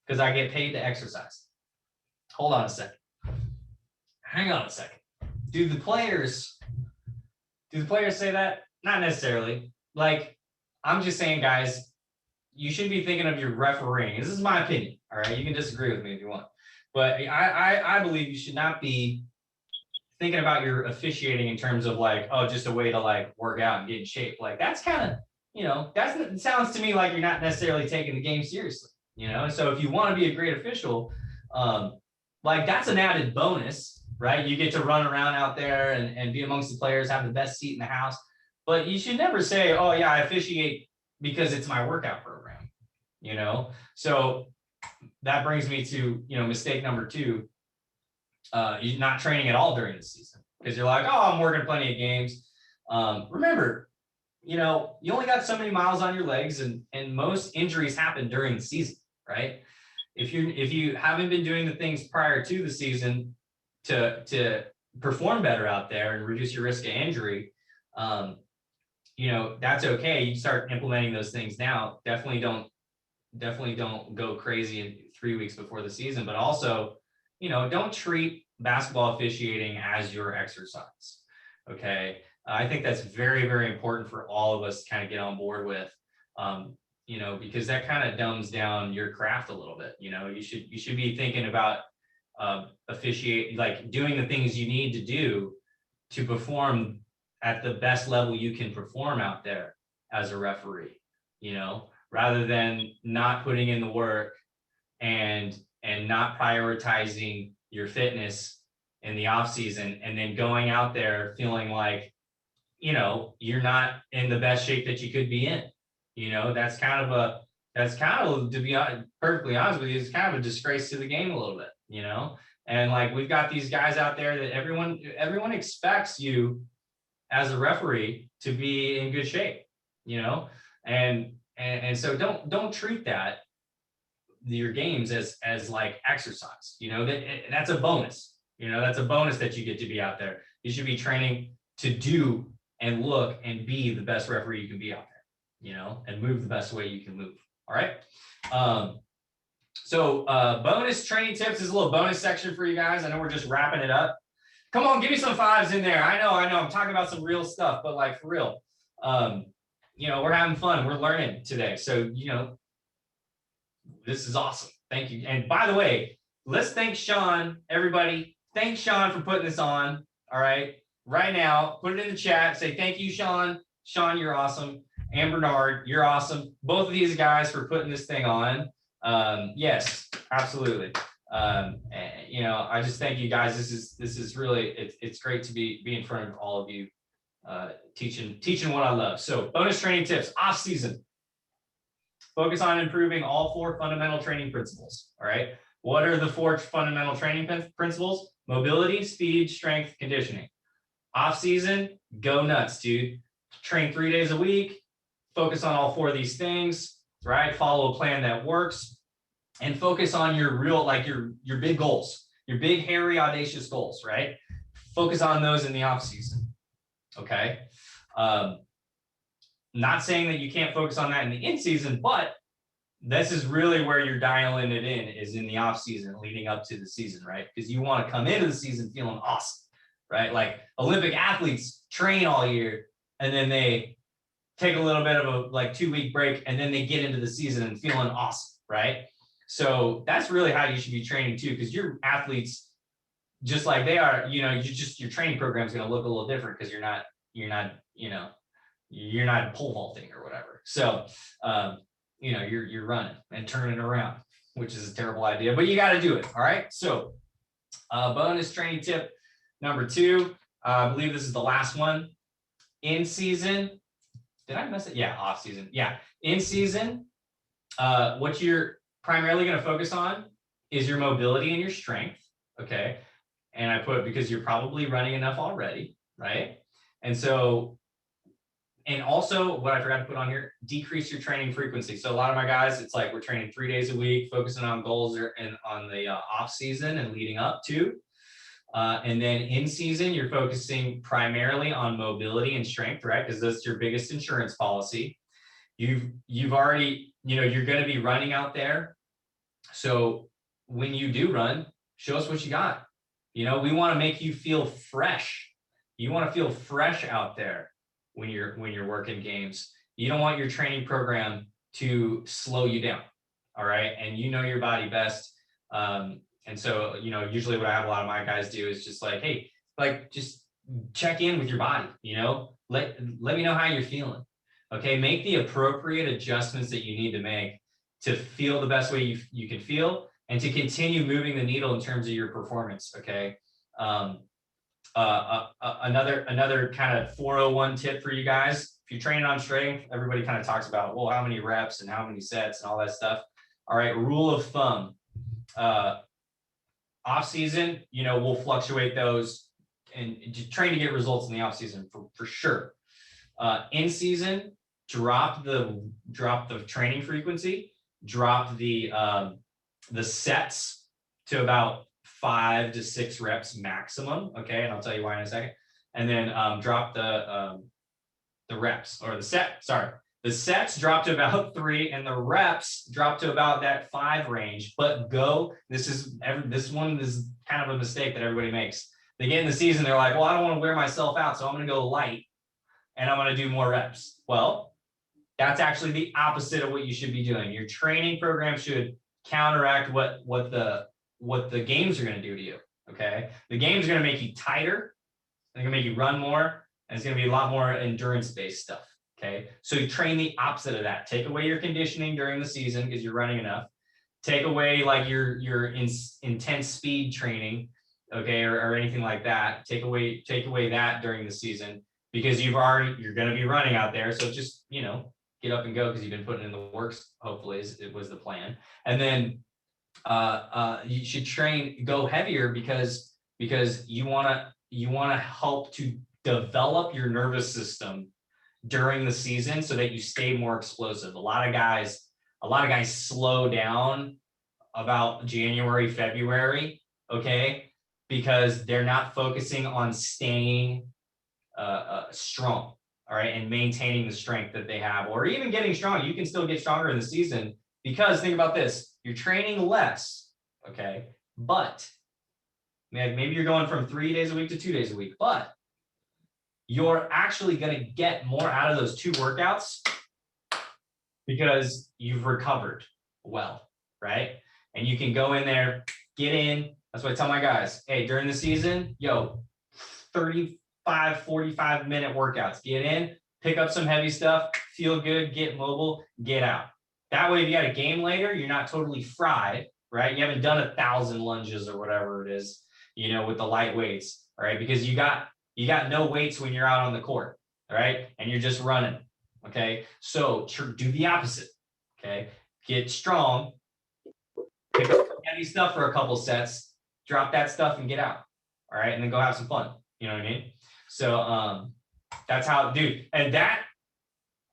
because I get paid to exercise. Hold on a second. Hang on a second. Do the players say that? Not necessarily. Like, I'm just saying, guys, you should be thinking of your refereeing. This is my opinion. All right. You can disagree with me if you want. But I believe you should not be thinking about your officiating in terms of like, oh, just a way to like work out and get in shape. Like that's kind of, it sounds to me like you're not necessarily taking the game seriously. So if you want to be a great official, like that's an added bonus, right? You get to run around out there and be amongst the players, have the best seat in the house. But you should never say, oh yeah, I officiate because it's my workout program, So that brings me to, mistake number 2. You're not training at all during the season because you're like, oh, I'm working plenty of games. Remember, you only got so many miles on your legs, and most injuries happen during the season, right? If you haven't been doing the things prior to the season to perform better out there and reduce your risk of injury, that's okay. You start implementing those things now. Definitely don't go crazy in 3 weeks before the season, but also, don't treat basketball officiating as your exercise. Okay. I think that's very, very important for all of us to kind of get on board with, because that kind of dumbs down your craft a little bit. You should be thinking about officiate, like doing the things you need to do to perform at the best level you can perform out there as a referee, rather than not putting in the work and not prioritizing your fitness in the off season, and then going out there feeling like, you're not in the best shape that you could be in. That's kind of, to be perfectly honest with you, it's kind of a disgrace to the game a little bit, and like, we've got these guys out there that everyone expects you as a referee to be in good shape, and so don't treat that, your games, as like exercise. That's a bonus. That's a bonus that you get to be out there. You should be training to do and look and be the best referee you can be out there, and move the best way you can move. All right. So bonus training tips is a little bonus section for you guys. I know we're just wrapping it up. Come on, give me some 5s in there. I know. I'm talking about some real stuff, but like, for real, we're having fun. We're learning today. So, this is awesome. Thank you. And by the way, let's thank Sean, everybody. Thank Sean for putting this on. All right. Right now, put it in the chat. Say thank you, Sean. Sean, you're awesome. And Bernard, you're awesome. Both of these guys for putting this thing on. Yes, absolutely. I just thank you guys. This is really, it's great to be in front of all of you, teaching what I love. So bonus training tips, off season. Focus on improving all 4 fundamental training principles. All right. What are the 4 fundamental training principles? Mobility, speed, strength, conditioning. Off season, go nuts, dude. Train 3 days a week. Focus on all 4 of these things, right? Follow a plan that works, and focus on your real, like your big goals, your big, hairy, audacious goals, right? Focus on those in the off season. Okay. Not saying that you can't focus on that in the in season, but this is really where you're dialing it in, is in the off season leading up to the season, right? Because you want to come into the season feeling awesome, right? Like Olympic athletes train all year and then they take a little bit of a 2-week break and then they get into the season and feeling awesome, right? So that's really how you should be training too, because your athletes, just like they are, your training program is going to look a little different because you're not pole vaulting or whatever. So, you're running and turning around, which is a terrible idea, but you got to do it. All right. So, bonus training tip number 2, I believe this is the last one. In season, did I mess it? Yeah. Off season. Yeah. In season, what you're primarily going to focus on is your mobility and your strength. Okay. And I put, because you're probably running enough already. Right. And also what I forgot to put on here, decrease your training frequency. So a lot of my guys, it's like we're training 3 days a week, focusing on goals and on the off season and leading up to. And then in season, you're focusing primarily on mobility and strength, right? Because that's your biggest insurance policy. You've already, you're going to be running out there. So when you do run, show us what you got. We want to make you feel fresh. You want to feel fresh out there when you're working games. You don't want your training program to slow you down. All right. And your body best. And so, usually what I have a lot of my guys do is just like, hey, just check in with your body, let me know how you're feeling. Okay. Make the appropriate adjustments that you need to make to feel the best way you can feel, and to continue moving the needle in terms of your performance. Okay. Another kind of 401 tip for you guys. If you're training on strength, everybody kind of talks about, well, how many reps and how many sets and all that stuff. All right. Rule of thumb, off season, we'll fluctuate those and train to get results in the off season for sure. In season, drop the training frequency, drop the sets to about 5 to 6 reps maximum. Okay, and I'll tell you why in a second. And then drop the reps, or the set. Sorry, the sets drop to about 3, and the reps drop to about that 5 range. But this one is kind of a mistake that everybody makes. They get in the season, they're like, well, I don't want to wear myself out, so I'm going to go light, and I'm going to do more reps. Well, that's actually the opposite of what you should be doing. Your training program should counteract what the games are going to do to you. Okay, the games are going to make you tighter. They're going to make you run more, and it's going to be a lot more endurance-based stuff. Okay, so you train the opposite of that. Take away your conditioning during the season because you're running enough. Take away like your intense speed training, okay, or anything like that. Take away that during the season because you're going to be running out there. So just get up and go because you've been putting in the works. Hopefully, it was the plan. And then you should go heavier because you want to help to develop your nervous system during the season so that you stay more explosive. A lot of guys slow down about January, February, okay, because they're not focusing on staying strong, all right, and maintaining the strength that they have, or even getting strong. You can still get stronger in the season because think about this: you're training less, okay, but maybe you're going from 3 days a week to 2 days a week, but you're actually going to get more out of those 2 workouts because you've recovered well, right? And you can go in there, get in. That's what I tell my guys. Hey, during the season, 35, 45-minute workouts. Get in, pick up some heavy stuff, feel good, get mobile, get out. That way, if you got a game later, you're not totally fried, right? You haven't done 1,000 lunges or whatever it is, with the light weights, all right? Because you got no weights when you're out on the court, all right? And you're just running, okay? So do the opposite, okay? Get strong, pick up heavy stuff for a couple sets, drop that stuff and get out, all right? And then go have some fun, you know what I mean? So that's how, dude, and that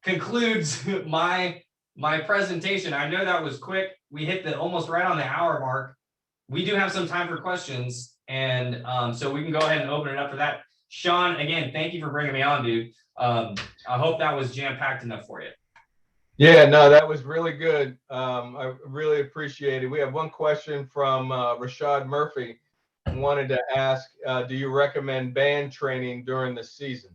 concludes my presentation. I know that was quick. We hit almost right on the hour mark. We do have some time for questions, and so we can go ahead and open it up for that. Sean, again, thank you for bringing me on, dude. I hope that was jam-packed enough for you. Yeah, no, that was really good. I really appreciate it. We have one question from Rashad Murphy. Wanted to ask, do you recommend band training during the season?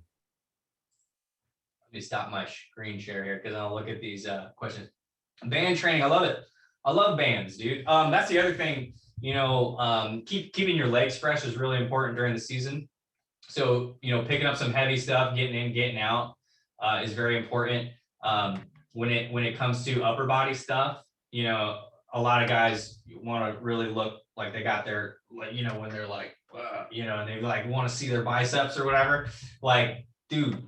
Let me stop my screen share here because I'll look at these questions. Band training, I love it. I love bands, dude. That's the other thing, keeping your legs fresh is really important during the season. So, picking up some heavy stuff, getting in, getting out is very important. When it comes to upper body stuff, a lot of guys want to really look like they got their, when they're like, and they like want to see their biceps or whatever. Like, dude,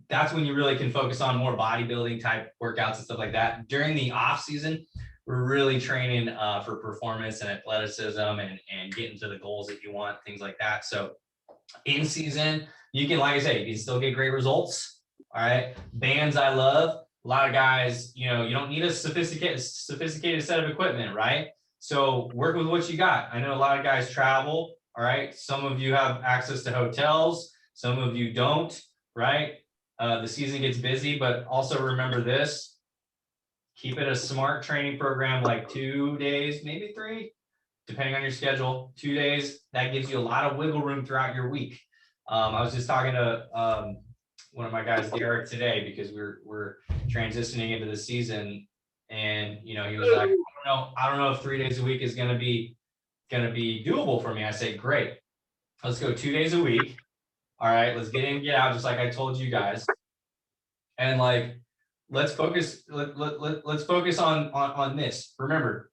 that's when you really can focus on more bodybuilding type workouts and stuff like that. During the off season, we're really training for performance and athleticism and getting to the goals that you want, things like that. So in season, you can, like I say, you can still get great results. All right. Bands I love. A lot of guys, you don't need a sophisticated set of equipment, right? So work with what you got. I know a lot of guys travel. All right. Some of you have access to hotels. Some of you don't, right? The season gets busy, but also remember this. Keep it a smart training program, like 2 days, maybe 3, depending on your schedule. 2 days, that gives you a lot of wiggle room throughout your week. I was just talking to one of my guys, Derek, today, because we're transitioning into the season, and he was like, I don't know if 3 days a week is gonna be doable for me. I say, great, let's go 2 days a week. All right, let's get in, get out, just like I told you guys. And like, let's focus. Let's focus on this. Remember,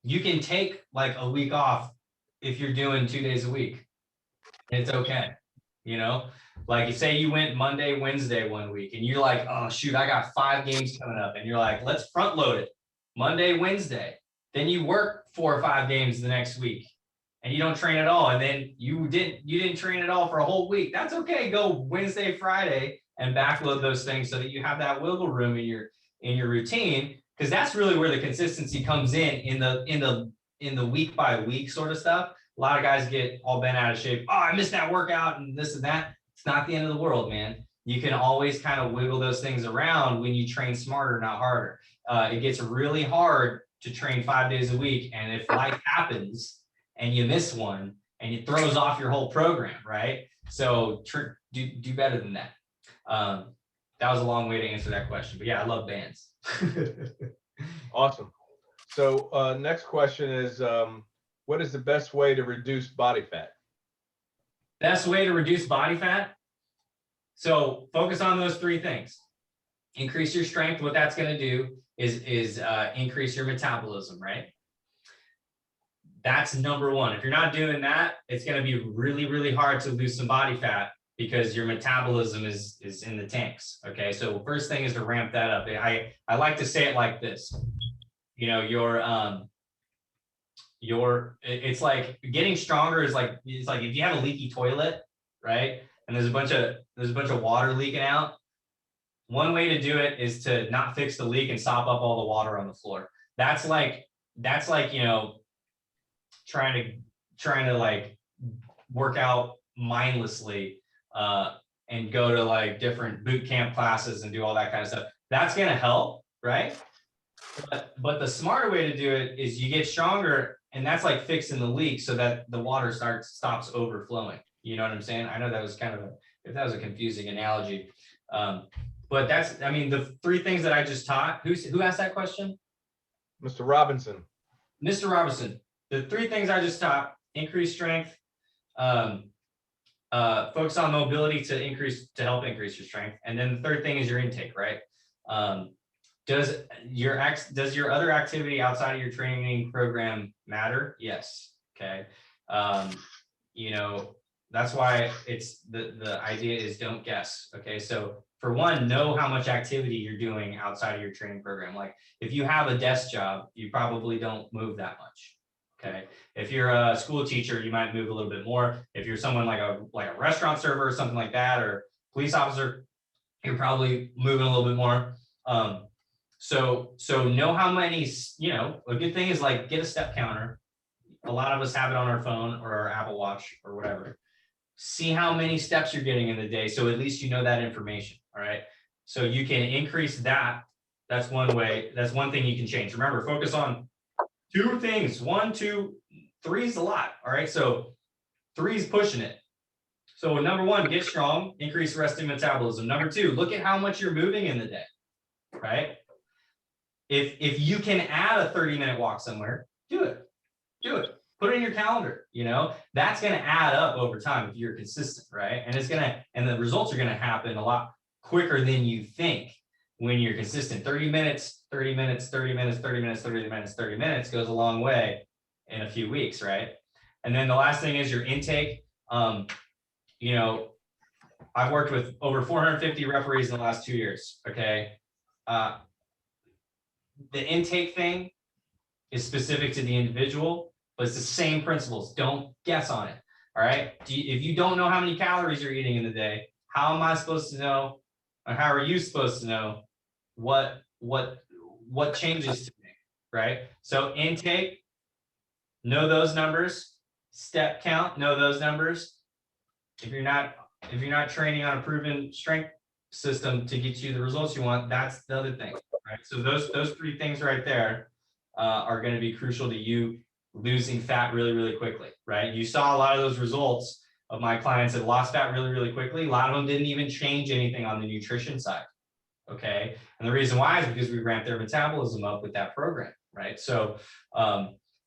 you can take like a week off if you're doing 2 days a week. It's okay. You know, like you say you went Monday, Wednesday one week, and you're like, oh shoot, I got 5 games coming up, and you're like, let's front load it Monday, Wednesday. Then you work 4 or 5 games the next week, and you don't train at all, and then you didn't train at all for a whole week. That's okay. Go Wednesday, Friday, and backload those things so that you have that wiggle room in your routine, because that's really where the consistency comes in the week by week sort of stuff. A lot of guys get all bent out of shape. Oh, I missed that workout and this and that. It's not the end of the world, man. You can always kind of wiggle those things around when you train smarter, not harder. It gets really hard to train 5 days a week. And if life happens and you miss one and it throws off your whole program, right? So do better than that. That was a long way to answer that question. But yeah, I love bands. Awesome. So next question is, what is the best way to reduce body fat? Best way to reduce body fat? So focus on those 3 things. Increase your strength. What that's going to do is increase your metabolism, right? That's number 1. If you're not doing that, it's going to be really, really hard to lose some body fat because your metabolism is in the tanks. Okay. So first thing is to ramp that up. I like to say it like this, you know, it's like getting stronger is like, it's like if you have a leaky toilet, right? And there's a bunch of water leaking out. One way to do it is to not fix the leak and sop up all the water on the floor. That's like, you know, trying to like work out mindlessly and go to like different boot camp classes and do all that kind of stuff. That's going to help, right? But the smarter way to do it is you get stronger, and that's like fixing the leak so that the water stops overflowing. You know what I'm saying? I know that was kind of if that was a confusing analogy. But that's, I mean, the 3 things that I just taught. Who asked that question? Mr. Robinson. Mr. Robinson. The 3 things I just taught: increase strength, focus on mobility to help increase your strength, and then the 3rd thing is your intake, right? Does your other activity outside of your training program matter? Yes. Okay. You know, that's why it's the idea is don't guess. Okay. So for one, know how much activity you're doing outside of your training program. Like if you have a desk job, you probably don't move that much. Okay. If you're a school teacher, you might move a little bit more. If you're someone like a restaurant server or something like that, or police officer, you're probably moving a little bit more. So know how many, you know, a good thing is like get a step counter. A lot of us have it on our phone or our Apple Watch or whatever. See how many steps you're getting in the day. So at least you know that information. All right. So you can increase that. That's one way. That's one thing you can change. Remember, focus on 2 things. 1, 2, 3 is a lot. All right. So 3 is pushing it. So number 1, get strong, increase resting metabolism. Number 2, look at how much you're moving in the day. Right. If you can add a 30-minute walk somewhere, do it. Put it in your calendar. You know, that's going to add up over time if you're consistent, right? And the results are going to happen a lot quicker than you think when you're consistent. 30 minutes goes a long way in a few weeks, right? And then the last thing is your intake. You know, I've worked with over 450 referees in the last 2 years. Okay. The intake thing is specific to the individual, but it's the same principles. Don't guess on it. All right. If you don't know how many calories you're eating in the day, how am I supposed to know, or how are you supposed to know what changes to make, right? So intake, know those numbers. Step count, know those numbers. If you're not training on a proven strength system to get you the results you want, that's the other thing, right? So those 3 things right there are going to be crucial to you losing fat really, really quickly, right? You saw a lot of those results of my clients that lost fat really, really quickly. A lot of them didn't even change anything on the nutrition side, okay? And the reason why is because we ramped their metabolism up with that program, right? So,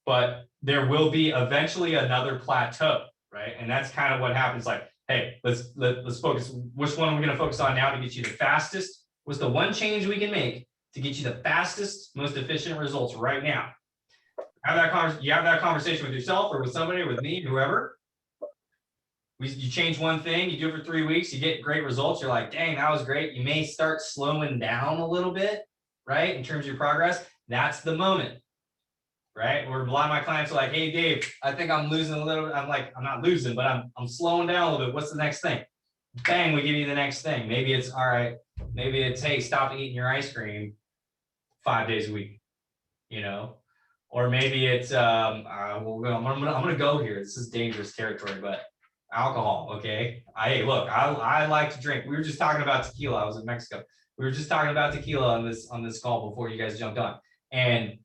but there will be eventually another plateau, right? And that's kind of what happens. Like, hey, let's focus. Which one are we going to focus on now to get you the fastest? What's the one change we can make to get you the fastest, most efficient results right now? You have that conversation with yourself or with somebody, with me, whoever. You change one thing, you do it for 3 weeks, you get great results. You're like, dang, that was great. You may start slowing down a little bit, right? In terms of your progress. That's the moment, right? Where a lot of my clients are like, hey, Dave, I think I'm losing a little bit. I'm like, I'm not losing, but I'm slowing down a little bit. What's the next thing? Bang, we give you the next thing. Maybe it's, all right, maybe it's, hey, stop eating your ice cream 5 days a week, you know? Or maybe it's, I'm gonna go here. This is dangerous territory, but alcohol, okay? Hey, look, I like to drink. We were just talking about tequila. I was in Mexico. We were just talking about tequila on this call before you guys jumped on. And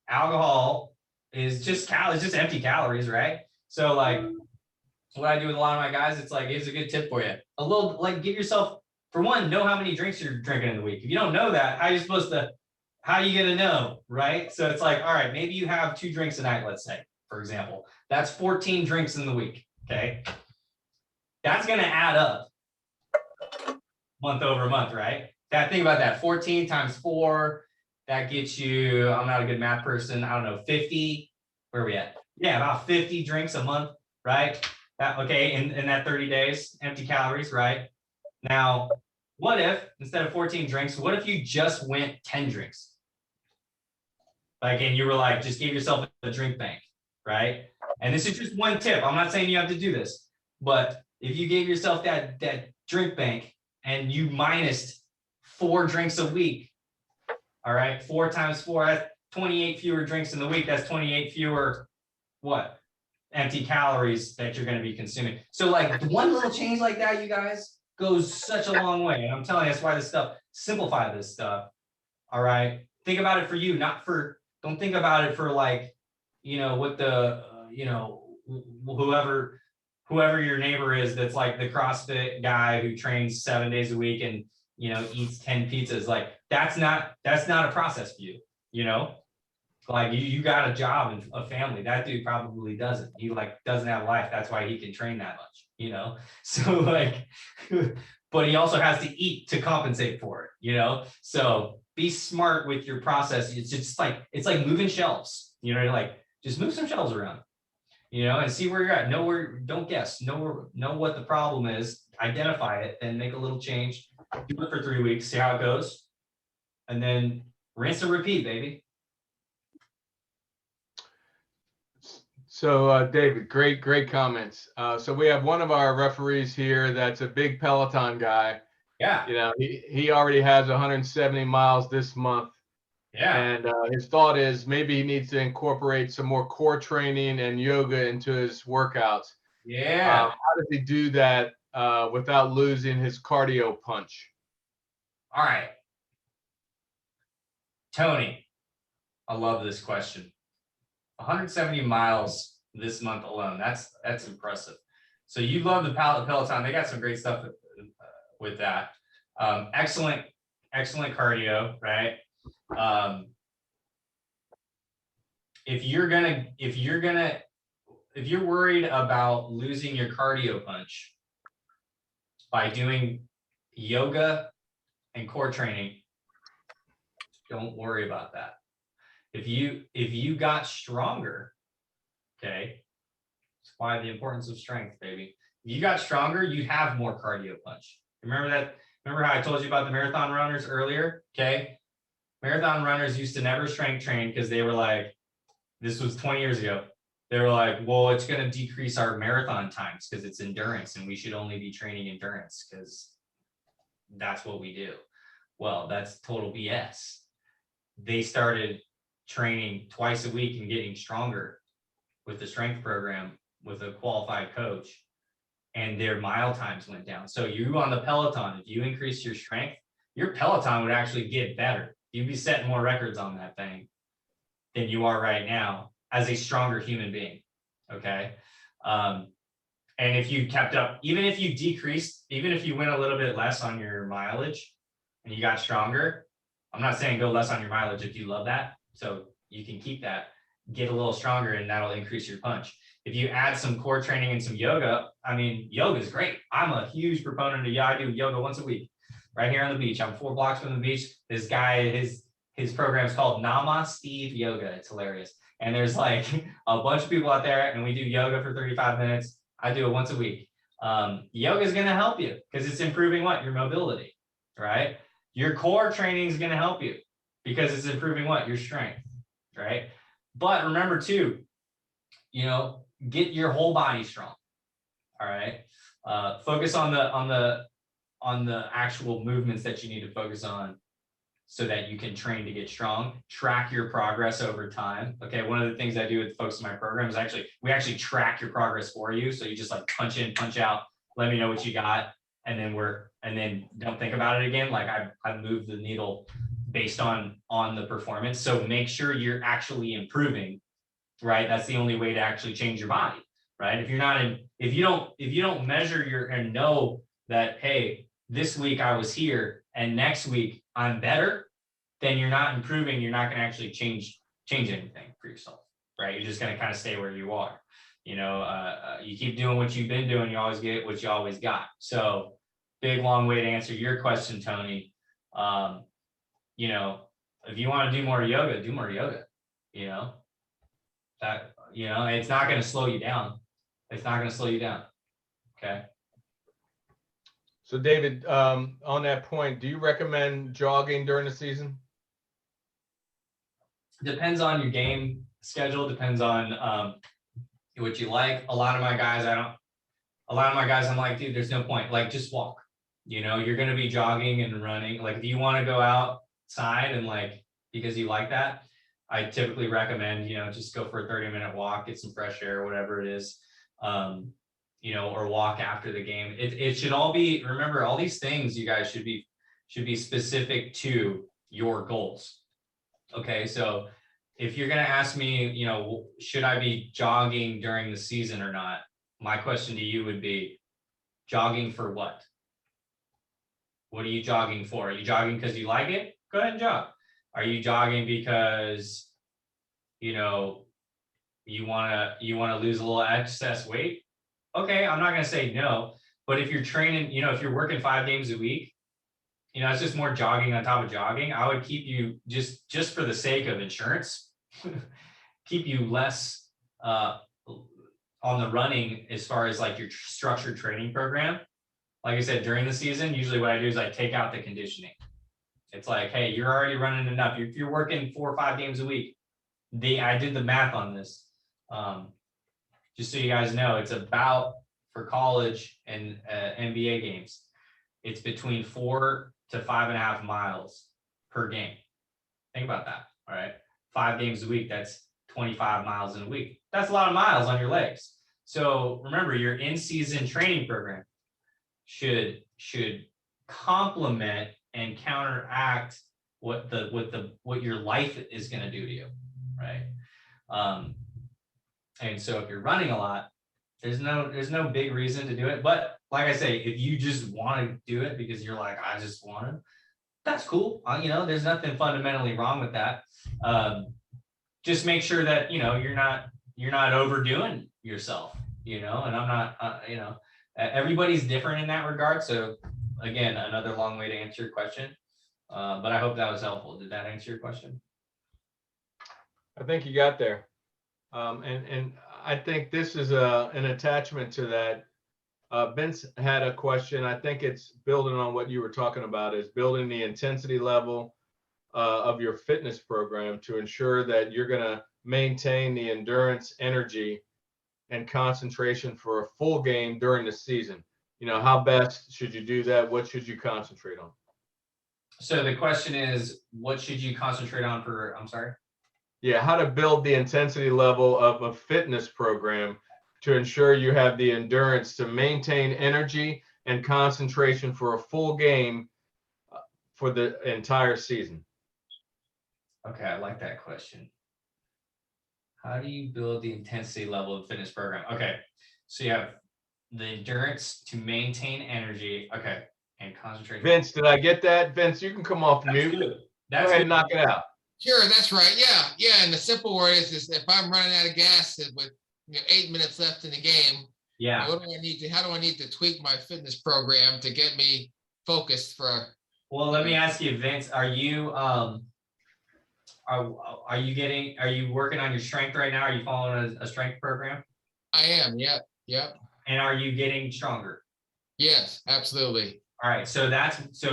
alcohol is just empty calories, right? So like what I do with a lot of my guys, it's like, here's a good tip for you. A little, like, give yourself, for one, know how many drinks you're drinking in the week. If you don't know that, how are you gonna know, right? So it's like, all right, maybe you have 2 drinks a night, let's say, for example. That's 14 drinks in the week, okay? That's gonna add up month over month, right? Think about that, 14 times 4, that gets you, I'm not a good math person, I don't know, 50, where are we at? Yeah, about 50 drinks a month, right? Okay, in that 30 days, empty calories, right? Now, what if, instead of 14 drinks, what if you just went 10 drinks? Like, and you were like, just give yourself a drink bank, right? And this is just one tip. I'm not saying you have to do this, but if you gave yourself that drink bank and you minused 4 drinks a week, all right, 4 times 4, that's 28 fewer drinks in the week. That's 28 fewer, what? Empty calories that you're going to be consuming. So like one little change like that, you guys, goes such a long way. And I'm telling you, that's why simplify this stuff. All right. Think about it for you, don't think about it for like, you know, what the, whoever your neighbor is, that's like the CrossFit guy who trains 7 days a week and, eats 10 pizzas. Like that's not a process for you, like you got a job and a family. That dude probably doesn't. He like doesn't have life. That's why he can train that much, So like, but he also has to eat to compensate for it, So be smart with your process. It's just like, it's like moving shelves, like just move some shelves around, and see where you're at. Don't guess, know what the problem is, identify it, and make a little change. Do it for 3 weeks, see how it goes. And then rinse and repeat, baby. So David, great comments. So we have one of our referees here that's a big Peloton guy. Yeah. He already has 170 miles this month. Yeah. And his thought is maybe he needs to incorporate some more core training and yoga into his workouts. Yeah. How does he do that without losing his cardio punch? All right. Tony, I love this question. 170 miles this month alone. That's impressive. So you love the Peloton. They got some great stuff with that. Excellent cardio, right? If you're worried about losing your cardio punch by doing yoga and core training, don't worry about that. If you got stronger, okay, that's why the importance of strength, baby. If you got stronger, you have more cardio punch. Remember that? Remember how I told you about the marathon runners earlier? Okay. Marathon runners used to never strength train because they were like, this was 20 years ago. They were like, well, it's going to decrease our marathon times because it's endurance and we should only be training endurance because that's what we do. Well, that's total BS. They started training twice a week and getting stronger with the strength program with a qualified coach, and their mile times went down. So you on the Peloton, if you increase your strength, your Peloton would actually get better. You'd be setting more records on that thing than you are right now as a stronger human being. Okay. And if you kept up, even if you decreased, even if you went a little bit less on your mileage and you got stronger, I'm not saying go less on your mileage if you love that. So you can keep that, get a little stronger, and that'll increase your punch. If you add some core training and some yoga, I mean, yoga is great. I'm a huge proponent of yoga. I do yoga once a week. right here on the beach. I'm 4 blocks from the beach. This guy, his program is called Nama Steve Yoga. It's hilarious. And there's like a bunch of people out there, and we do yoga for 35 minutes. I do it once a week. Yoga is going to help you because it's improving what? Your mobility, right? Your core training is going to help you because it's improving what? Your strength, right? But remember too, get your whole body strong. All right. Focus on the actual movements that you need to focus on so that you can train to get strong. Track your progress over time. Okay. One of the things I do with folks in my program is we actually track your progress for you. So you just like punch in, punch out, let me know what you got. And then don't think about it again. Like I moved the needle based on the performance. So make sure you're actually improving, right? That's the only way to actually change your body, right? If you don't measure and know that, hey, this week I was here and next week I'm better, then you're not improving. You're not going to actually change anything for yourself, right? You're just going to kind of stay where you are. You keep doing what you've been doing, you always get what you always got. So big, long way to answer your question, Tony. If you want to do more yoga, do more yoga, it's not going to slow you down. It's not going to slow you down. Okay. So David, on that point, do you recommend jogging during the season? Depends on your game schedule. Depends on what you like. A lot of my guys, I'm like, dude, there's no point. Like, just walk. You're going to be jogging and running. Like, if you want to go outside and like, because you like that, I typically recommend, just go for a 30-minute walk, get some fresh air, whatever it is, or walk after the game. It should all be, remember, all these things, you guys should be specific to your goals. Okay. So if you're going to ask me, should I be jogging during the season or not? My question to you would be, jogging for what? What are you jogging for? Are you jogging because you like it? Go ahead and jog. Are you jogging because, you want to lose a little excess weight? Okay, I'm not going to say no. But if you're training, if you're working 5 games a week, it's just more jogging on top of jogging. I would keep you just for the sake of insurance, keep you less on the running as far as like your structured training program. Like I said, during the season, usually what I do is I take out the conditioning. It's like, hey, you're already running enough. If you're working 4 or 5 games a week, I did the math on this. Just so you guys know, it's about, for college and NBA games, it's between 4 to 5.5 miles per game. Think about that. All right. 5 games a week, that's 25 miles in a week. That's a lot of miles on your legs. So remember, your in-season training program should complement and counteract what your life is going to do to you, right? And so if you're running a lot, there's no big reason to do it. But like I say, if you just want to do it because you're like, I just want to, that's cool. There's nothing fundamentally wrong with that. Just make sure that you're not overdoing yourself. And I'm not. Everybody's different in that regard. So again, another long way to answer your question. But I hope that was helpful. Did that answer your question? I think you got there. And I think this is an attachment to that. Vince had a question. I think it's building on what you were talking about, is building the intensity level of your fitness program to ensure that you're going to maintain the endurance, energy, and concentration for a full game during the season. How best should you do that? What should you concentrate on? So the question is, what should you concentrate on for, I'm sorry? Yeah, how to build the intensity level of a fitness program to ensure you have the endurance to maintain energy and concentration for a full game for the entire season. Okay, I like that question. How do you build the intensity level of fitness program? Okay, so you have the endurance to maintain energy. Okay, and concentration. Vince, did I get that? Vince, you can come off mute. Good. Go ahead and knock it out. Sure, that's right. Yeah. And the simple word is if I'm running out of gas with 8 minutes left in the game, yeah, how do I need to tweak my fitness program to get me focused for Well, let me ask you, Vince, are you working on your strength right now? Are you following a strength program? I am. Yep. Yep. And are you getting stronger? Yes, absolutely. All right. So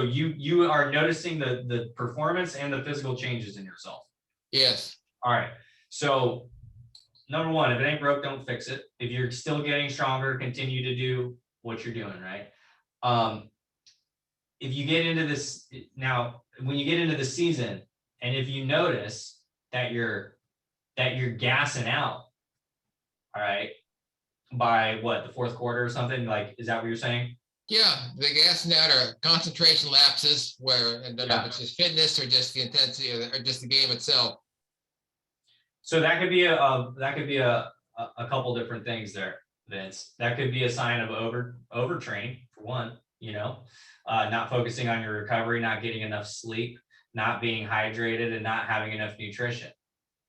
you are noticing the performance and the physical changes in yourself. Yes. All right. So number one, if it ain't broke, don't fix it. If you're still getting stronger, continue to do what you're doing, right? If you get into this now, when you get into the season, and if you notice that you're gassing out, all right, by what, the fourth quarter or something, like, is that what you're saying? Yeah, the gas and out are concentration lapses where, and don't know if it's just fitness or just the intensity or just the game itself. So that could be a couple different things there, Vince. That could be a sign of overtraining for one, not focusing on your recovery, not getting enough sleep, not being hydrated, and not having enough nutrition.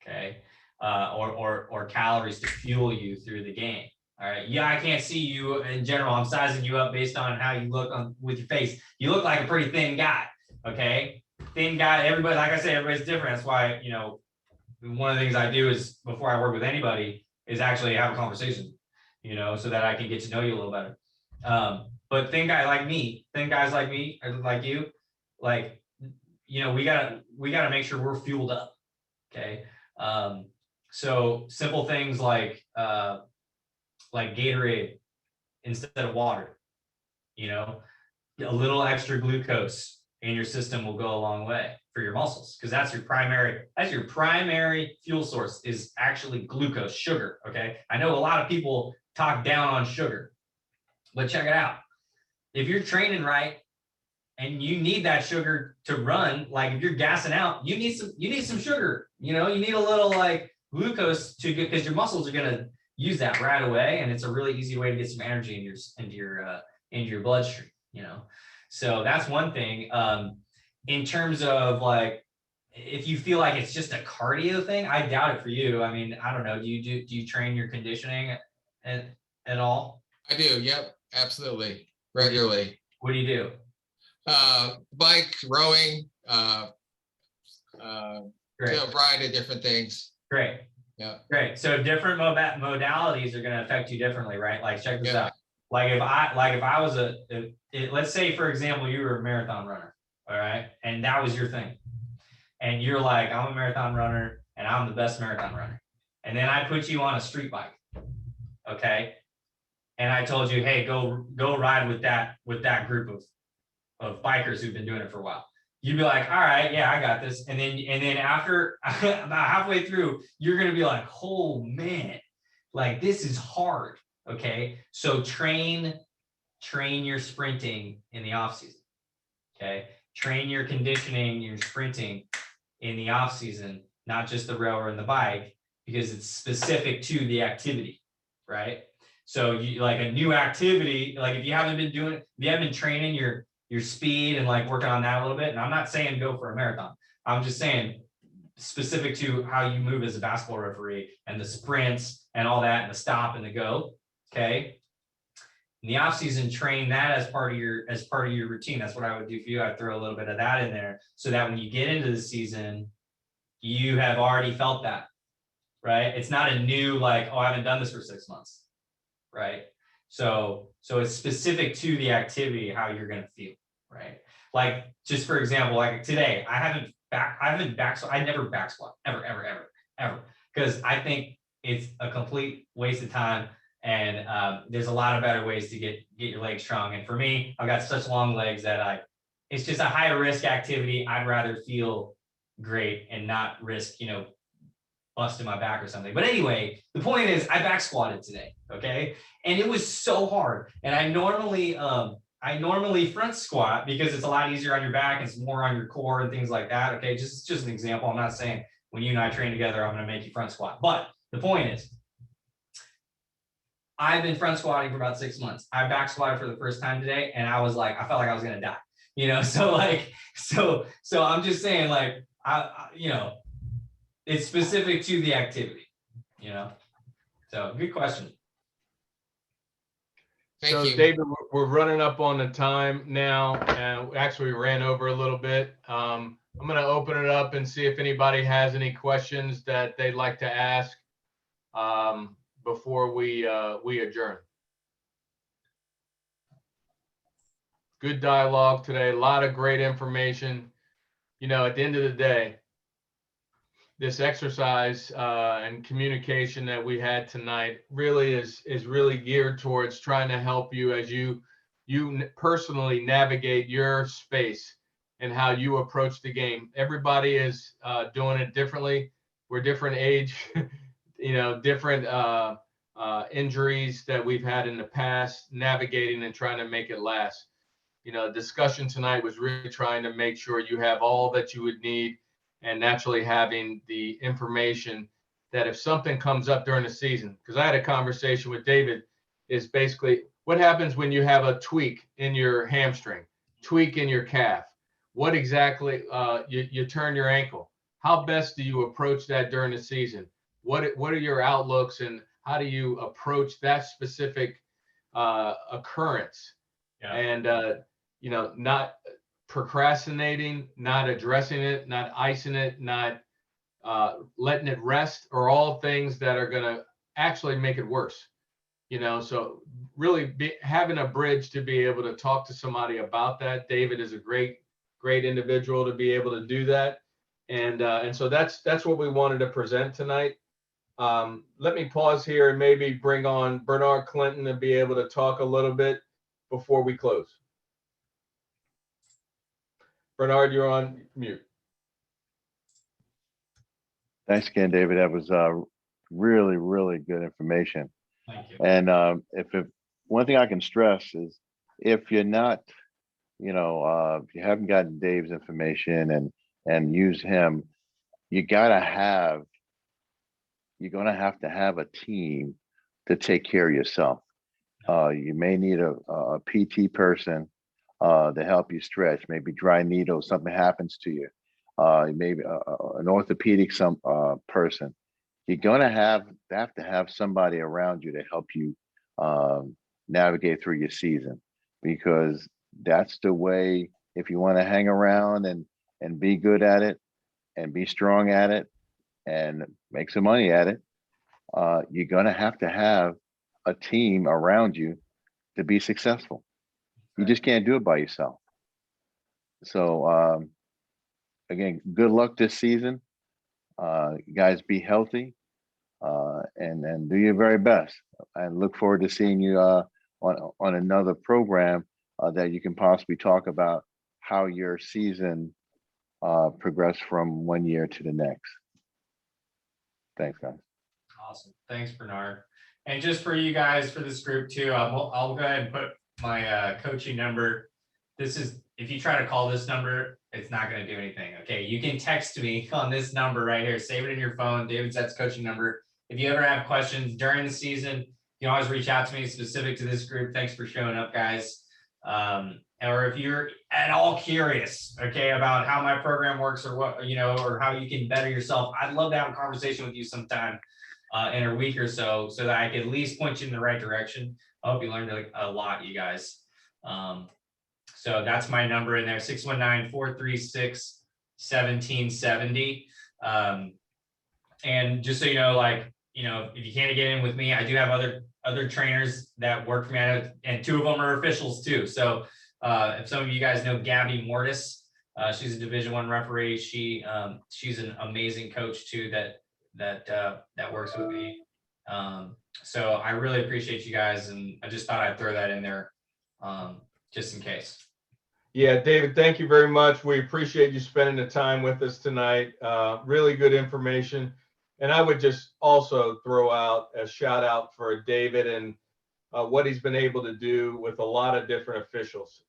Okay. Or calories to fuel you through the game. All right. Yeah, I can't see you in general. I'm sizing you up based on how you look with your face. You look like a pretty thin guy. Okay. Thin guy. Everybody, like I said, everybody's different. That's why, one of the things I do is before I work with anybody is actually have a conversation, so that I can get to know you a little better. But thin guys like me, or like you, like, we gotta make sure we're fueled up. Okay. So simple things like Gatorade instead of water, a little extra glucose in your system will go a long way for your muscles, because that's your primary fuel source is actually glucose, sugar. Okay. I know a lot of people talk down on sugar, but check it out. If you're training right and you need that sugar to run, like if you're gassing out, you need some sugar, you need a little like glucose because your muscles are going to use that right away. And it's a really easy way to get some energy into your bloodstream, So that's one thing. In terms of like, if you feel like it's just a cardio thing, I doubt it for you. I mean, I don't know. Do you train your conditioning at all? I do. Yep. Absolutely. Regularly. What do you do? Bike, rowing, Great. a variety of different things. Great. Yeah. Great. So different modalities are going to affect you differently, right? Like, check this out. Like if I was let's say, for example, you were a marathon runner, all right? And that was your thing. And you're like, I'm a marathon runner and I'm the best marathon runner. And then I put you on a street bike. Okay. And I told you, hey, go ride with that group of bikers who've been doing it for a while. You'd be like, all right, yeah, I got this. And then after about halfway through, you're going to be like, oh man, like this is hard. Okay. So train your sprinting in the off season. Okay. Train your conditioning, your sprinting in the off season, not just the rower and the bike, because it's specific to the activity. Right. So you like a new activity, like if you haven't been training your speed and like working on that a little bit. And I'm not saying go for a marathon. I'm just saying specific to how you move as a basketball referee and the sprints and all that and the stop and the go. Okay. In the off season, train that as part of your routine. That's what I would do for you. I'd throw a little bit of that in there so that when you get into the season, you have already felt that, right? It's not a new, like, oh, I haven't done this for 6 months. Right. So it's specific to the activity, how you're going to feel. Right. Like, just for example, like today, I never back squat ever. Because I think it's a complete waste of time. And there's a lot of better ways to get your legs strong. And for me, I've got such long legs that it's just a high risk activity. I'd rather feel great and not risk, busting my back or something. But anyway, the point is I back squatted today. Okay. And it was so hard. And I normally front squat because it's a lot easier on your back. It's more on your core and things like that. Okay. Just an example. I'm not saying when you and I train together, I'm going to make you front squat. But the point is, I've been front squatting for about 6 months. I back squatted for the first time today. And I felt like I was going to die, so I'm just saying, like, it's specific to the activity, so good question. Thank So you. David, we're running up on the time now, and actually we ran over a little bit. I'm going to open it up and see if anybody has any questions that they'd like to ask before we adjourn. Good dialogue today. A lot of great information. You know, at the end of the day, this exercise and communication that we had tonight really is really geared towards trying to help you as you personally navigate your space and how you approach the game. Everybody is doing it differently. We're different age, you know, different injuries that we've had in the past, navigating and trying to make it last. You know, discussion tonight was really trying to make sure you have all that you would need, and naturally having the information that if something comes up during the season, because I had a conversation with David, is basically what happens when you have a tweak in your hamstring, tweak in your calf. What exactly you turn your ankle? How best do you approach that during the season? What are your outlooks, and how do you approach that specific occurrence? Yeah. And you know, not procrastinating, not addressing it, not icing it, not letting it rest, are all things that are going to actually make it worse. You know, so really having a bridge to be able to talk to somebody about that. David is a great individual to be able to do that. And so that's what we wanted to present tonight. Let me pause here and maybe bring on Bernard Clinton to be able to talk a little bit before we close. Bernard, you're on mute. Thanks again, David. That was really, really good information. Thank you. And if one thing I can stress is if you're not, you know, if you haven't gotten Dave's information and use him, you're gonna have to have a team to take care of yourself. You may need a PT person to help you stretch, maybe dry needles, something happens to you. Maybe an orthopedic person. You're gonna have to have somebody around you to help you navigate through your season, because that's the way. If you want to hang around and be good at it and be strong at it and make some money at it, you're gonna have to have a team around you to be successful. You just can't do it by yourself. So again, good luck this season. You guys be healthy and do your very best. And look forward to seeing you on another program that you can possibly talk about how your season progressed from one year to the next. Thanks, guys. Awesome. Thanks, Bernard. And just for you guys, for this group too, I'll go ahead and put my coaching number. This is, if you try to call this number, it's not going to do anything. Okay. You can text me on this number right here. Save it in your phone. David Zetts coaching number. If you ever have questions during the season, you can always reach out to me specific to this group. Thanks for showing up, guys. Or if you're at all curious, okay, about how my program works or what, you know, or how you can better yourself, I'd love to have a conversation with you sometime in a week or so that I can at least point you in the right direction. I hope you learned a lot, you guys. So that's my number in there, 619-436-1770. And just so you know, like, you know, if you can't get in with me, I do have other trainers that work for me, and two of them are officials too. So if some of you guys know Gabby Mortis, she's a Division I referee. She's an amazing coach too that works with me. So I really appreciate you guys, and I just thought I'd throw that in there just in case. Yeah, David, thank you very much. We appreciate you spending the time with us tonight. Really good information. And I would just also throw out a shout out for David and what he's been able to do with a lot of different officials.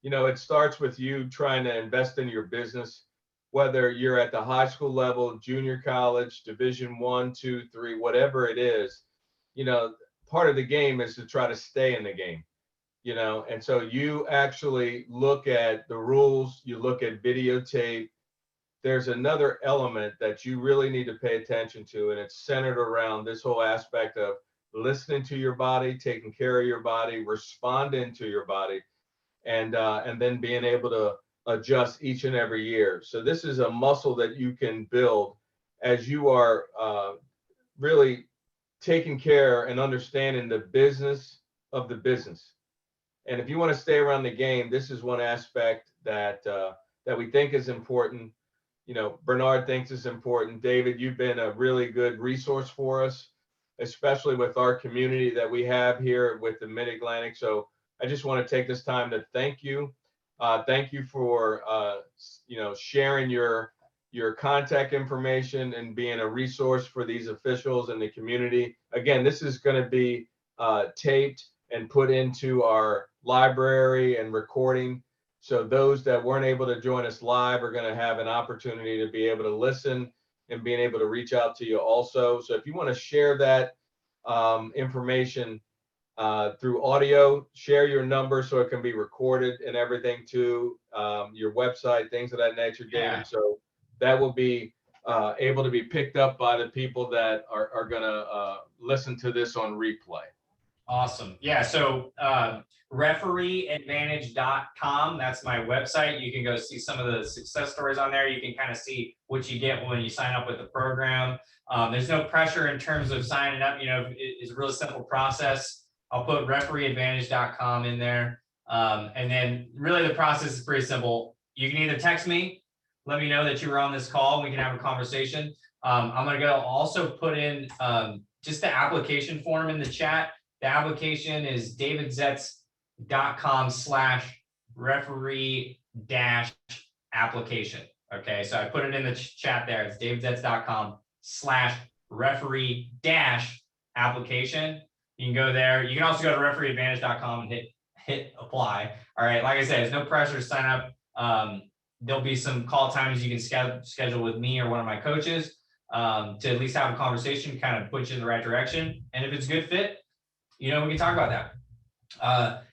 You know, it starts with you trying to invest in your business, whether you're at the high school level, junior college, Division I, II, III, whatever it is. You know, part of the game is to try to stay in the game. You know, and so you actually look at the rules, you look at videotape. There's another element that you really need to pay attention to, and it's centered around this whole aspect of listening to your body, taking care of your body, responding to your body, and then being able to adjust each and every year. So this is a muscle that you can build as you are really taking care and understanding the business of the business. And if you want to stay around the game, this is one aspect that that we think is important. You know, Bernard thinks it's important. David, you've been a really good resource for us, especially with our community that we have here with the Mid-Atlantic. So I just want to take this time to thank you. Thank you for sharing your contact information and being a resource for these officials and the community. Again, this is going to be taped and put into our library and recording. So those that weren't able to join us live are going to have an opportunity to be able to listen and being able to reach out to you also. So if you want to share that information through audio, share your number so it can be recorded and everything too, your website, things of that nature, David. Yeah. So that will be able to be picked up by the people that are going to listen to this on replay. Awesome. Yeah. So refereeadvantage.com. That's my website. You can go see some of the success stories on there. You can kind of see what you get when you sign up with the program. There's no pressure in terms of signing up. You know, it's a really simple process. I'll put refereeadvantage.com in there. And then really the process is pretty simple. You can either text me, let me know that you were on this call, and we can have a conversation. I'm going to go also put in just the application form in the chat. The application is davidzetts.com/referee-application. Okay, so I put it in the chat there. It's davidzetts.com/referee-application. You can go there. You can also go to refereeadvantage.com and hit apply. All right, like I said, there's no pressure to sign up. There'll be some call times you can schedule with me or one of my coaches to at least have a conversation, kind of put you in the right direction. And if it's a good fit, you know, we can talk about that.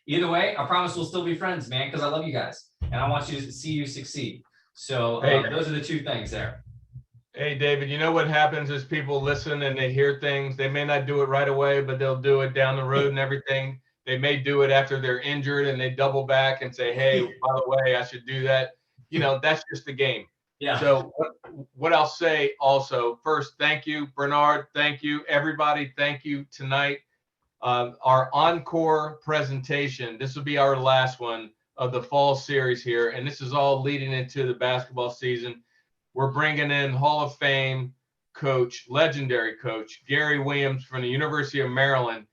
Either way, I promise we'll still be friends, man, because I love you guys and I want you to see you succeed. So those are the two things there. Hey, David, you know what happens is people listen and they hear things. They may not do it right away, but they'll do it down the road and everything. They may do it after they're injured and they double back and say, hey, by the way, I should do that. You know, that's just the game. Yeah. So what I'll say also, first, thank you, Bernard. Thank you, everybody. Thank you tonight. Our encore presentation, this will be our last one of the fall series here. And this is all leading into the basketball season. We're bringing in Hall of Fame coach, legendary coach, Gary Williams from the University of Maryland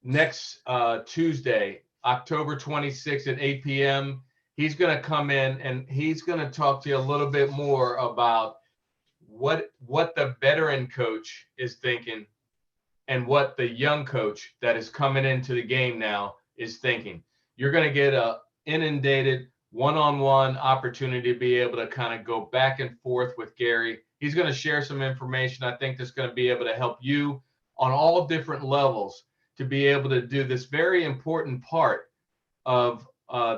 next Tuesday, October 26th at 8 p.m. He's going to come in and he's going to talk to you a little bit more about what the veteran coach is thinking and what the young coach that is coming into the game now is thinking. You're going to get a inundated one-on-one opportunity to be able to kind of go back and forth with Gary. He's going to share some information. I think that's going to be able to help you on all different levels to be able to do this very important part of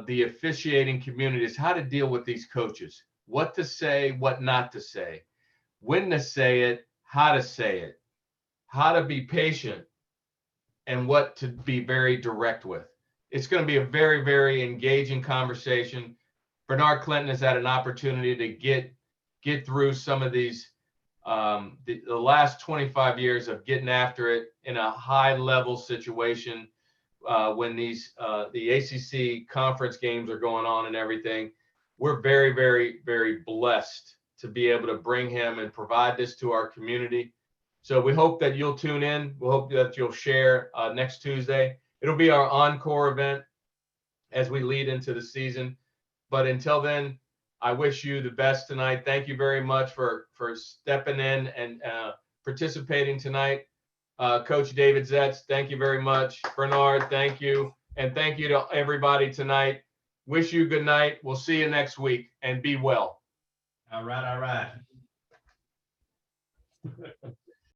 the officiating community is how to deal with these coaches, what to say, what not to say, when to say it, how to say it, how to be patient, and what to be very direct with. It's going to be a very, very engaging conversation. Bernard Clinton has had an opportunity to get through some of these, the last 25 years of getting after it in a high level situation when these the ACC conference games are going on and everything. We're very, very, very blessed to be able to bring him and provide this to our community. So we hope that you'll tune in. We hope that you'll share next Tuesday. It'll be our encore event as we lead into the season. But until then, I wish you the best tonight. Thank you very much for stepping in and participating tonight. Coach David Zetts, thank you very much. Bernard, thank you. And thank you to everybody tonight. Wish you good night. We'll see you next week and be well. All right.